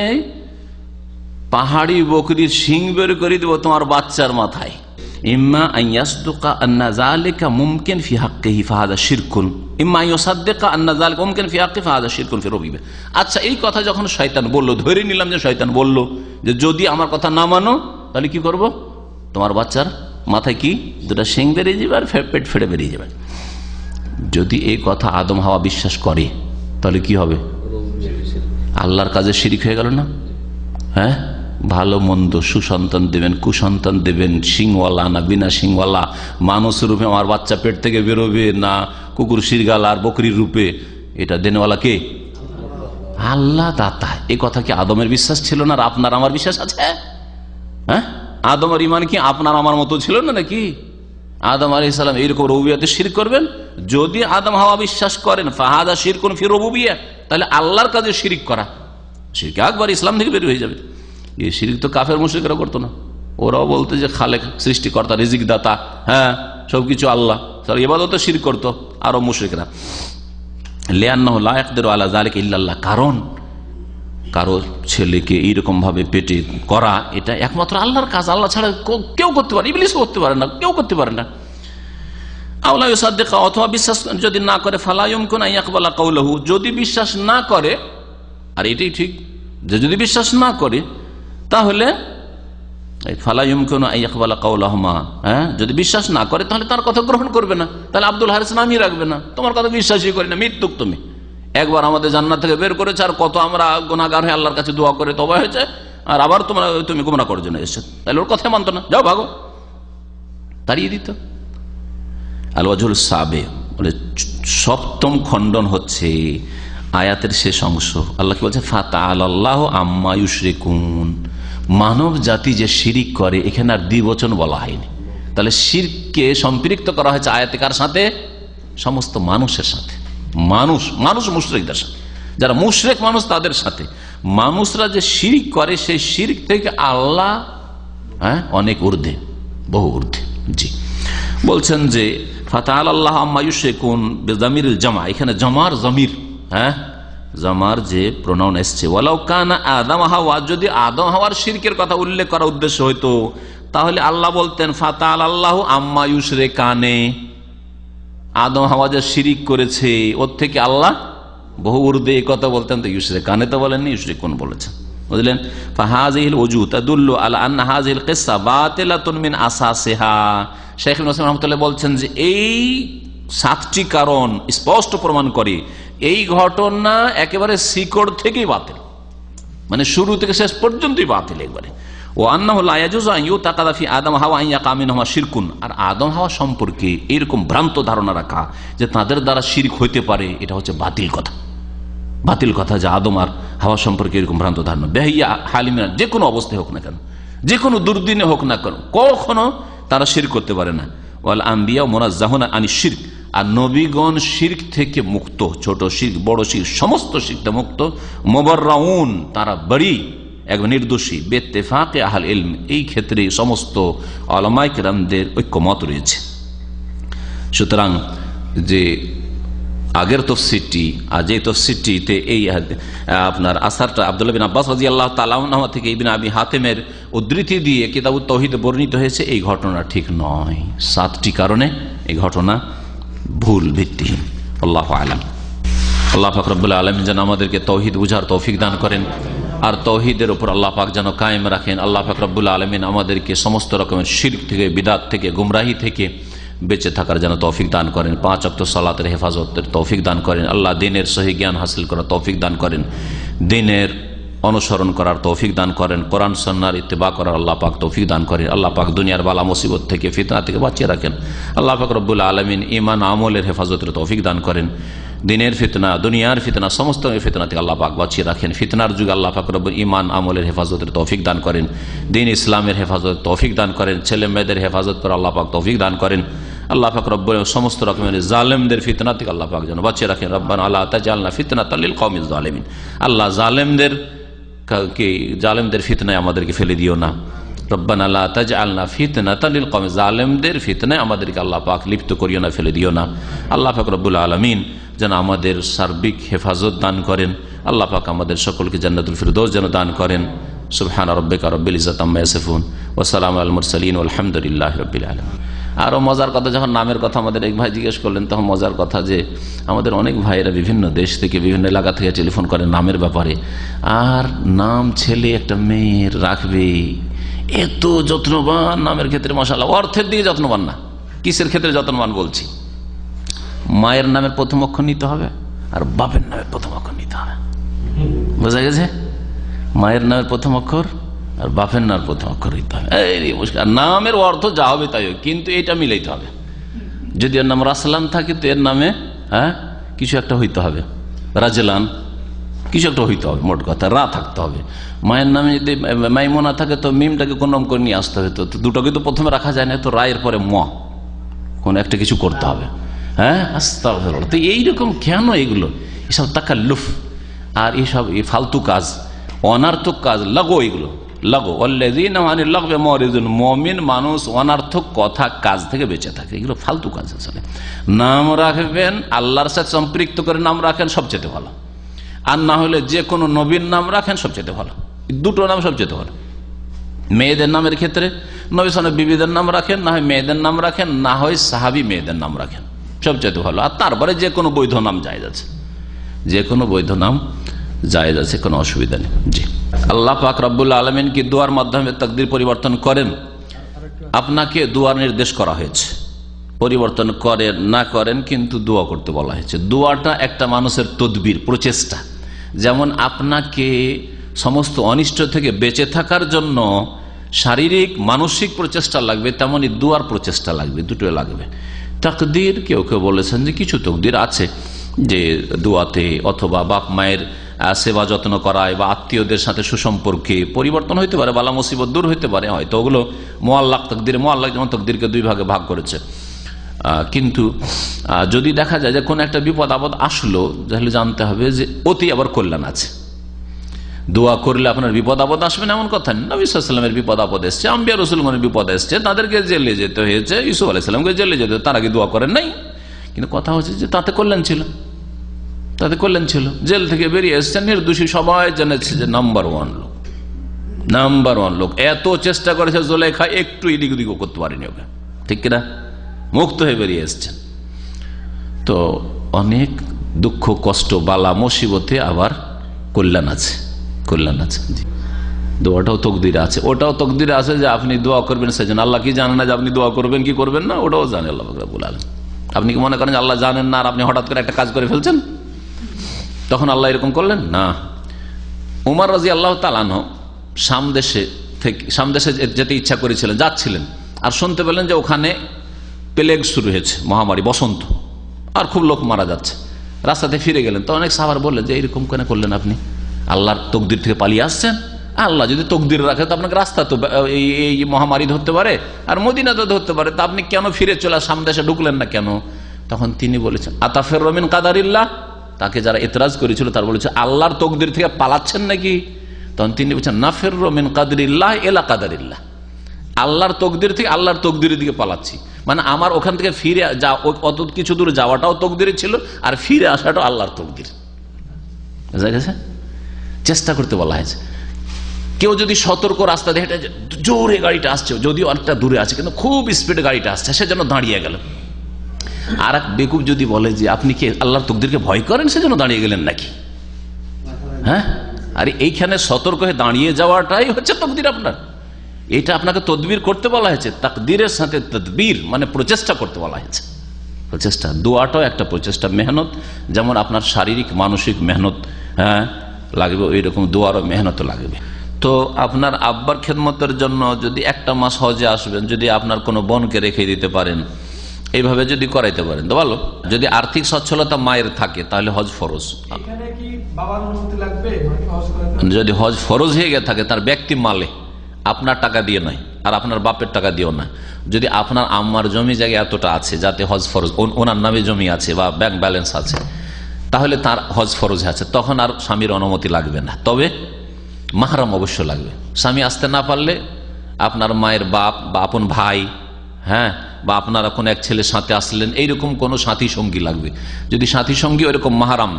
পাহাড়ি বকরির শিং বের করে দেব তোমার বাচ্চার মাথায়। ইম্মা আন ইয়াসদুকা আন্না যালিকা মুমকিন ফি হাক্কিহি ফাহাদা শিরকুন, ইম্মা ইউসাদ্দিকা আন্না যালিকা মুমকিন ফি হাক্কি ফাহাদা শিরকুন ফি রুবিবা। আচ্ছা, এই কথা যখন শয়তান বলল, ধরে নিলাম যে শয়তান বলল যে যদি আমার কথা না মানো তাহলে কি করব? তোমার বাচ্চার মাথায় কি দুটা শিং বেরিয়ে যাবে আর পেট ফেটে বেরিয়ে যাবে। যদি এই কথা আদম হাওয়া বিশ্বাস করে তাহলে কি হবে? আল্লাহর কাজে শিরিক হয়ে গেল না? হ্যাঁ, ভালো মন্দ, সুসন্তান দেবেন, কুসন্তান দেবেন, শিংওয়ালা না বিনা শিংওয়ালা, মানুষ রূপে আমার বাচ্চা পেট থেকে বেরোবে না কুকুর শিরগাল আর বকরির রূপে, এটা দেনওয়ালা কে? আল্লাহ দাতা। এই কথা কি আদমের বিশ্বাস ছিল না? আর আপনার আমার বিশ্বাস আছে? হ্যাঁ, আদমের ঈমান কি আপনার আমার মতো ছিল না নাকি? আদম আলাইহিস সালাম এইরকম রুবুবিয়্যাতে শিরক করবেন? যদি আদম হাওয়া বিশ্বাস করেন ফাহাদা শিরকুন ফি রুবুবিয়্যাহ, তাহলে আল্লাহর কাজে শিরিক করা, শিরক আকবার, ইসলাম থেকে বের হয়ে যাবে। এই শিরিক তো কাফের মুশরিকরা করতো না, ওরাও বলতো যে খালেক, সৃষ্টিকর্তা, রিজিক দাতা, হ্যাঁ সবকিছু আল্লাহ, তারা ইবাদতে শিরক করতো আরব মুশরিকরা। লিআন্নাহু লা ইয়াকদিরু আলা যালিকা ইল্লাল্লাহ, কারণ কারো ছেলেকে এইরকম ভাবে পেটে করা এটা একমাত্র আল্লাহর কাজ, আল্লাহ ছাড়া কেউ করতে পারে, ইবলিসও করতে পারে না, কেউ করতে পারে না। আওলা ইউসাদ্দিকা, অথবা বিশ্বাস যদি না করে, ফালা ইউমকিনু আন ইয়াকবালা কাওলাহু, যদি বিশ্বাস না করে, আর এটাই ঠিক যে যদি বিশ্বাস না করে তাহলে ফালা ইউমকিনু আন ইয়াকবালা কাওলাহুমা, হ্যাঁ, যদি বিশ্বাস না করে তাহলে তার কথা গ্রহণ করবে না, তাহলে আব্দুল হারিস নামই রাখবে না, তোমার কথা বিশ্বাসই করি না, মৃত্যুক তুমি। একবার আমাদের জান্নাত থেকে বের করেছে, আর কত আমরা গুনাহগার হয়ে আল্লাহর কাছে দোয়া করে তওবা হয়েছে, আর আবার তুমি গুনাহ করার জন্য এসেছো, তাহলে ওর কথা মানতো না, যাও ভাগো, তাড়িয়ে দিত। আল ওয়াজহুল সাবে বলে 7ম খণ্ডন হচ্ছে আয়াতের শেষ অংশ। আল্লাহ কি বলছে? ফাতাআলাল্লাহু আম্মা ইউশরিকুন, মানব জাতি যে শিরিক করে, এখানে আর দ্বিবচন বলা হয়নি, তাহলে শিরককে সম্পৃক্ত করা হয়েছে আয়াতে কার সাথে? সমস্ত মানুষের সাথে। মানুষ মুশরিকদের সাথে, যারা মুশরিক মানুষ তাদের সাথে। মানুষরা যে শিরিক করে সেই শিরিক থেকে আল্লাহ অনেক ঊর্ধ্বে, বহু ঊর্ধ্বে। জি, বলছেন যে ফাতাআলাল্লাহু আম্মা ইউশরিকুন বিজামিরিল জামা, এখানে জামার জমির, জামার যে প্রোনাউন এসছে, ওয়ালাউ কানা আদম হাওয়া, যদি আদম হাওয়ার শিরকের কথা উল্লেখ করা উদ্দেশ্য হইতো তাহলে আল্লাহ বলতেন ফাতাআলাল্লাহু আম্মা ইউশরিকানে, আদম হাওয়া যে শিরিক করেছে ওর থেকে আল্লাহ বহু ঊর্ধ্বে, এই কথা বলতেন। তো ইউশরিকানে তো বলেননি, ইউশরিকুন বলেছেন, বুঝলেন? ফাহাযিহিল ওয়াজু তাদুল্লু আলা আন্না হাযিহিল কিসসা বাতিলাতুন মিন আসাসিহা। শাইখ ইবনে ওসাইমিন রাহমাতুল্লাহ বলছেন যে এই 7টি কারণ স্পষ্ট প্রমাণ করে এই ঘটনা একেবারে শিকড় থেকেই বাতিল, মানে শুরু থেকে শেষ পর্যন্তই বাতিল একবারে। ও আন্নাহু লা ইয়াজুজু আন ইউতাকাদা ফি আদম হাওয়া আন ইয়াকা মিনহুমা শিরকুন, আর আদম হাওয়া সম্পর্কে এরকম ভ্রান্ত ধারণা রাখা যে তাদের দ্বারা শিরক হইতে পারে, এটা হচ্ছে বাতিল কথা। বাতিল কথা যে আদম আর হাওয়া সম্পর্কে এরকম ভ্রান্ত ধারণা, বেহিয়া হালিমিনা, যে কোনো অবস্থায় হোক না কেন, যে কোনো দুর্দিনে হোক না কেন, কখনো তারা শিরক করতে পারে না। ওয়াল আম্বিয়া মুনাজ্জাহুনা আনিশ শিরক, আর নবীগণ শিরক থেকে মুক্ত, ছোট শিরক বড় শিরক সমস্ত শিরকটা মুক্ত। মুবাররাউন, তারা বড়ি, একদম নির্দোষী। বেত্তেফাকে আহল ইলম, এই ক্ষেত্রে সমস্ত উলামায়ে কেরামদের ঐক্যমত রয়েছে। সুতরাং যে আগের তফসিরটি আর যে তফসিরটিতে এই আপনার আসারটা আব্দুল্লাহ বিন আব্বাস রাদিয়াল্লাহু তাআলা আনহু থেকে ইবনে আবি হাতেমের উদ্ধৃতি দিয়ে কিতাবুত তাওহীদে বর্ণিত হয়েছে, এই ঘটনা ঠিক নয়। 7টি কারণে এই ঘটনা ভুল, ভিত্তিহীন। আল্লাহু আ'লাম। আল্লাহ পাক রব্বুল আলামিন যেন আমাদেরকে তাওহীদ বুঝার তৌফিক দান করেন, আর তাওহীদের উপর আল্লাহ পাক যেন কায়েম রাখেন। আল্লাহ পাক রব্বুল আলামিন আমাদেরকে সমস্ত রকমের শিরক থেকে, বিদআত থেকে, গুমরাহি থেকে বেঁচে থাকার যেন তৌফিক দান করেন। 5 ওয়াক্ত সালাতের হেফাজতের তৌফিক দান করেন। আল্লাহ দ্বীনের সহি জ্ঞান হাসিল করার তৌফিক দান করেন, দ্বীনের অনুসরণ করার তৌফিক দান করেন, কোরআন সুন্নাহর ইত্তেবা করার আল্লাহ পাক তৌফিক দান করেন। আল্লাহ পাক দুনিয়ার বালা মুসিবত থেকে, ফিতনা থেকে বাঁচিয়ে রাখেন। আল্লাহ পাক রব্বুল আলামিন ঈমান আমলের হেফাজতের তৌফিক দান করেন। দিনের ফিতনা, দুনিয়ার ফিতনা, সমস্ত ফিতনা থেকে আল্লাহ পাক বাঁচিয়ে রাখেন। ফিতনার যুগে আল্লাহ পাক রব্বুল ঈমান আমলের হেফাজতের তৌফিক দান করেন, দ্বীন ইসলামের হেফাজতের তৌফিক দান করেন, ছেলে মেয়েদের হেফাজত করে আল্লাহ পাক তৌফিক দান করেন। আল্লাহ পাক রব্বুল সমস্ত রকমের জালেমদের ফিতনা থেকে আল্লাহ পাক যেন বাঁচিয়ে রাখেন। রব্বানা লা তাজআলনা ফিতনাতাল লিল কওমিজ জালিমিন। আল্লাহ জালেমদের ফিতনায় আমাদেরকে ফেলে দিও না। রব্বানা লা তাজআলনা ফিতনাতাল লিল কওমিজ, জালেমদের ফিতনায় আমাদেরকে আল্লাহ পাক লিপ্ত করিও না, ফেলে দিও না। আল্লাহ পাক রব্বুল আলামিন যেন আমাদের সার্বিক হেফাজত দান করেন। আল্লাহ পাক আমাদের সকলকে জান্নাতুল ফিরদৌস যেন দান করেন। সুবহান রাব্বিকা রব্বিল ইজ্জাতি আম্মা ইয়াসিফুন ওয়া সালামুন আলাল মুরসালিন ওয়া আলহামদুলিল্লাহি রাব্বিল আলামিন। আরও মজার কথা, যখন নামের কথা আমাদের এক ভাই জিজ্ঞেস করলেন, তখন মজার কথা যে আমাদের অনেক ভাইয়েরা বিভিন্ন দেশ থেকে, বিভিন্ন এলাকা থেকে টেলিফোন করে নামের ব্যাপারে। আর নাম ছেলে একটা মেয়ের রাখবে, এত যত্নবান নামের ক্ষেত্রে, মাশাআল্লাহ। অর্থের দিকে যত্নবান না, কিসের ক্ষেত্রে যত্নবান বলছি? মায়ের নামের প্রথম অক্ষর নিতে হবে আর বাপের নামের প্রথম অক্ষর নিতে হবে। বোঝা গেছে? মায়ের নামের প্রথম অক্ষর আর বাপের নামের প্রথম অক্ষর হইতে হবে। নামের অর্থ যা হবে তাই হোক, কিন্তু এটা মিলাইতে হবে। যদি এর নাম রাসলান থাকে তো এর নামে কিছু একটা হইতে হবে, রাজলান কিছু একটা হইতে হবে, মোট কথা রা থাকতে হবে। মায়ের নামে যদি মাইমুনা থাকে তো মিমটাকে কোন নাম করে নিয়ে আসতে হবে। তো দুটোকে তো প্রথমে রাখা যায় না, তো রায়ের পরে ম কোন একটা কিছু করতে হবে। আস্তাগফিরুল্লাহ। তো এইরকম কেন এগুলো? এসব তাকাল্লুফ আর এইসব ফালতু কাজ, অনার্থক কাজ, লাগো এগুলো লাগো। মুমিন মানুষ অনার্থক কথা কাজ থেকে বেঁচে থাকে, এগুলো ফালতু কাজ। আসলে নাম রাখবেন আল্লাহর সাথে সম্পৃক্ত করে নাম রাখেন, সবচেয়ে ভালো। আর না হলে যে কোনো নবীর নাম রাখেন, সবচেয়ে ভালো। দুটো নাম সবচেয়ে ভালো। মেয়েদের নামের ক্ষেত্রে নবী সাল্লাল্লাহু বিবিদের নাম রাখেন, না হয় মেয়েদের নাম রাখেন, না হয় সাহাবী মেয়েদের নাম রাখেন, সবচেয়ে ভালো। আর তারপরে যে কোনো বৈধ নাম জায়েজ আছে, যে কোনো বৈধ নাম জায়েজ আছে, কোনো অসুবিধা নেই। জি, আল্লাহ পাক রব্বুল আলামিন কি দুয়ার মাধ্যমে তাকদীর পরিবর্তন করেন? আপনাকে দুয়ার নির্দেশ করা হয়েছে, পরিবর্তন করেন না করেন, কিন্তু দোয়া করতে বলা হয়েছে। দোয়াটা একটা মানুষের তদবির, প্রচেষ্টা। যেমন আপনাকে সমস্ত অনিষ্ট থেকে বেঁচে থাকার জন্য শারীরিক মানসিক প্রচেষ্টা লাগবে, তেমনি দুয়ার প্রচেষ্টা লাগবে, দুটো লাগবে। তাকদীর কেউ কেউ বলেছেন যে কিছু তাকদীর আছে যে দোয়াতে অথবা বাপ মায়ের সেবা যত্ন করায় বা আত্মীয়দের সাথে সুসম্পর্কে পরিবর্তন হইতে পারে, বালা মুসিবত দূর হইতে পারে, হয়তো ওগুলো মুআল্লাক তাকদীর। মুআল্লাক যেমন তাকদীরকে দুই ভাগে ভাগ করেছে। কিন্তু যদি দেখা যায় যে কোন একটা বিপদ আপদ আসলো, তাহলে জানতে হবে যে অতি আবার কল্যাণ আছে। দোয়া করলে আপনার বিপদ আপদ আসবে না এমন কথা নেই। নবী সাল্লাল্লাহু আলাইহি ওয়াসাল্লামের বিপদ আপদ এসছে, আম্বিয়া রাসূলগণের বিপদ এসছে, তাদেরকে জেলে যেতে হয়েছে, ইউসুফ আলাইহিস সালামকে জেলে যেতে, তার আগে দোয়া করেন নাই। কিন্তু কথা হচ্ছে যে তাতে কল্যাণ ছিল, তাতে কল্যাণ ছিল। জেল থেকে বেরিয়ে এসছেন নির্দোষী, সবাই জেনেছে যে নাম্বার ওয়ান লোক। এত চেষ্টা করেছে জুলেখা, একটু এদিক ওদিক করতে পারেনি ওকে, ঠিক কিনা? মুক্ত হয়ে বেরিয়ে এসছেন। তো অনেক দুঃখ কষ্ট বালা মুসিবতে আবার কল্যাণ আছে, কল্যাণ আছে। দোয়াটাও তকদিরে আছে, ওটাও তকদিরে আছে যে আপনি দোয়া করবেন সেজন্য। আল্লাহ কি জানে না যে আপনি দোয়া করবেন কি করবেন না? ওটাও জানে আল্লাহ রাব্বুল আলামিন। আপনি কি মনে করেন যে আল্লাহ জানেন না আর আপনি হঠাৎ করে একটা কাজ করে ফেলছেন, তখন আল্লাহ এরকম করলেন না? উমর রাদিয়াল্লাহু তাআলা আনহু শাম দেশে যেতে ইচ্ছা করেছিলেন, যাচ্ছিলেন, আর শুনতে পেলেন যে ওখানে প্লেগ শুরু হয়েছে, মহামারী, বসন্ত, আর খুব লোক মারা যাচ্ছে। রাস্তাতে ফিরে গেলেন, তো অনেক সাহাবা বললেন যে এইরকম কেন করলেন আপনি? আল্লাহর তকদির থেকে পালিয়ে আসছেন। আল্লাহ যদি তকদির রাখে তো আপনাকে রাস্তা তো এই মহামারী ধরতে পারে আর মদিনাতে ধরতে পারে, তা আপনি কেন ফিরে চলে সামদেশে ঢুকলেন না কেন? তখন তিনি বলেছেন আতাফের রমিন কাদারিল্লাহ, তাকে যারা এতরাজ করেছিল তার বলেছে আল্লাহর তকদির থেকে পালাচ্ছেন নাকি? তখন তিনি বলছেন নাফের রমিন কাদরিল্লাহ এলা কাদারিল্লাহ, আল্লাহর তকদির থেকে আল্লাহর তকদিরের দিকে পালাচ্ছি। মানে আমার ওখান থেকে ফিরে অত কিছু দূর যাওয়াটাও তকদিরে ছিল, আর ফিরে আসাটাও আল্লাহর তকদির। বুঝা গেছে? চেষ্টা করতে বলা হয়েছে। কেউ যদি সতর্ক রাস্তা দেখে জোরে গাড়িটা আসছে, যদিও অনেকটা দূরে আছে কিন্তু খুব স্পিডে গাড়িটা আসছে, সেজন্য দাঁড়িয়ে গেল। আর এক বেকুব যদি বলে যে আপনি কি আল্লাহর তকদিরকে ভয় করেন সেজন্য দাঁড়িয়ে গেলেন নাকি? হ্যাঁ, আর এইখানে সতর্ক হয়ে দাঁড়িয়ে যাওয়াটাই হচ্ছে তকদির আপনার। এটা আপনাকে তদবির করতে বলা হয়েছে, তাকদীরের সাথে তদবির মানে প্রচেষ্টা করতে বলা হয়েছে। প্রচেষ্টা, দোয়াটাও একটা প্রচেষ্টা, মেহনত। যেমন আপনার শারীরিক মানসিক মেহনত লাগবে, ওই রকম দোয়ারও মেহনত লাগবে। তো আপনার আব্বার খেদমতের জন্য যদি একটা মাস হজে আসবেন, যদি আপনার কোনো বোনকে রেখে দিতে পারেন, এইভাবে যদি করাইতে পারেন তো ভালো। যদি আর্থিক সচ্ছলতা মায়ের থাকে তাহলে হজ ফরজ। যদি হজ ফরজ হয়ে গিয়ে থাকে তার ব্যক্তি মালে, আপনার টাকা দিয়ে নয় আর আপনার বাপের টাকা দিয়েও না, যদি আপনার আম্মার জমি জায়গা এতটা আছে যাতে হজ ফরজ, ওনার নামে জমি আছে বা ব্যাংক ব্যালেন্স আছে, তাহলে তার হজ ফরজ আছে, তখন আর স্বামীর অনুমতি লাগবে না। তবে মাহরাম অবশ্য লাগবে। স্বামী আসতে না পারলে আপনার মায়ের বাপ বা আপন ভাই, বা আপনারা কোনো এক ছেলের সাথে আসলেন, এইরকম কোনো সাথী সঙ্গী লাগবে। যদি সাথী সঙ্গী ওইরকম মাহরাম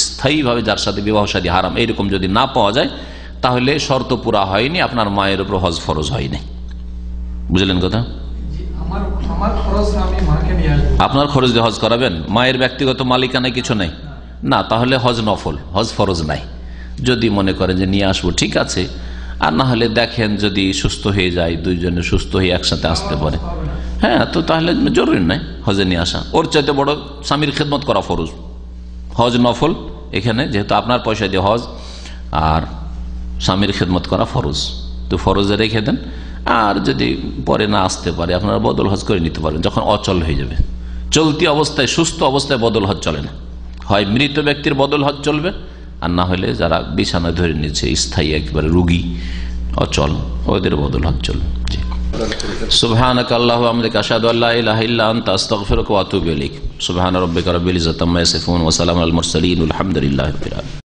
স্থায়ীভাবে যার সাথে বিবাহ শাদী হারাম এইরকম যদি না পাওয়া যায়, তাহলে শর্ত পুরা হয়নি, আপনার মায়ের উপর হজ ফরজ হয়নি। বুঝলেন কথা? আপনার খরচ দিয়ে হজ করাবেন, মায়ের ব্যক্তিগত মালিকানায় কিছু নেই না, তাহলে হজ নফল, হজ ফরজ নাই। যদি মনে করেন যে নিয়ে আসবো ঠিক আছে, আর না হলে দেখেন যদি সুস্থ হয়ে যায়, দুইজনে সুস্থ হয়ে একসাথে আসতে পারে, তো তাহলে জরুরি নাই হজে নিয়ে আসা। ওর চাইতে বড় স্বামীর খেদমত করা ফরজ, হজ নফল। এখানে যেহেতু আপনার পয়সা দিয়ে হজ, আর স্বামীর খেদমত করা ফরজ, তো ফরজে রেখে দেন। আর যদি পরে না আসতে পারে আপনারা বদল হজ করে নিতে পারেন, যখন অচল হয়ে যাবে। চলতি অবস্থায়, সুস্থ অবস্থায় বদল হজ চলে না, হয় মৃত ব্যক্তির বদল হজ চলবে, আর না হলে যারা বিছানা ধরে নিচ্ছে স্থায়ী একেবারে রোগী অচল, ওদের বদল হজ চলবে। সুবহানাকা আল্লাহুম্মা ওয়া বিহামদিকা আশহাদু আল্লা ইলাহা ইল্লা আনতা আস্তাগফিরুকা ওয়া আতুবু ইলাইক। সুবহানা রাব্বিকা রাব্বিল ইজ্জাতি আম্মা ইয়াসিফুন ওয়া সালামুন আলাল মুরসালিন ওয়াল হামদুলিল্লাহি রাব্বিল আলামিন।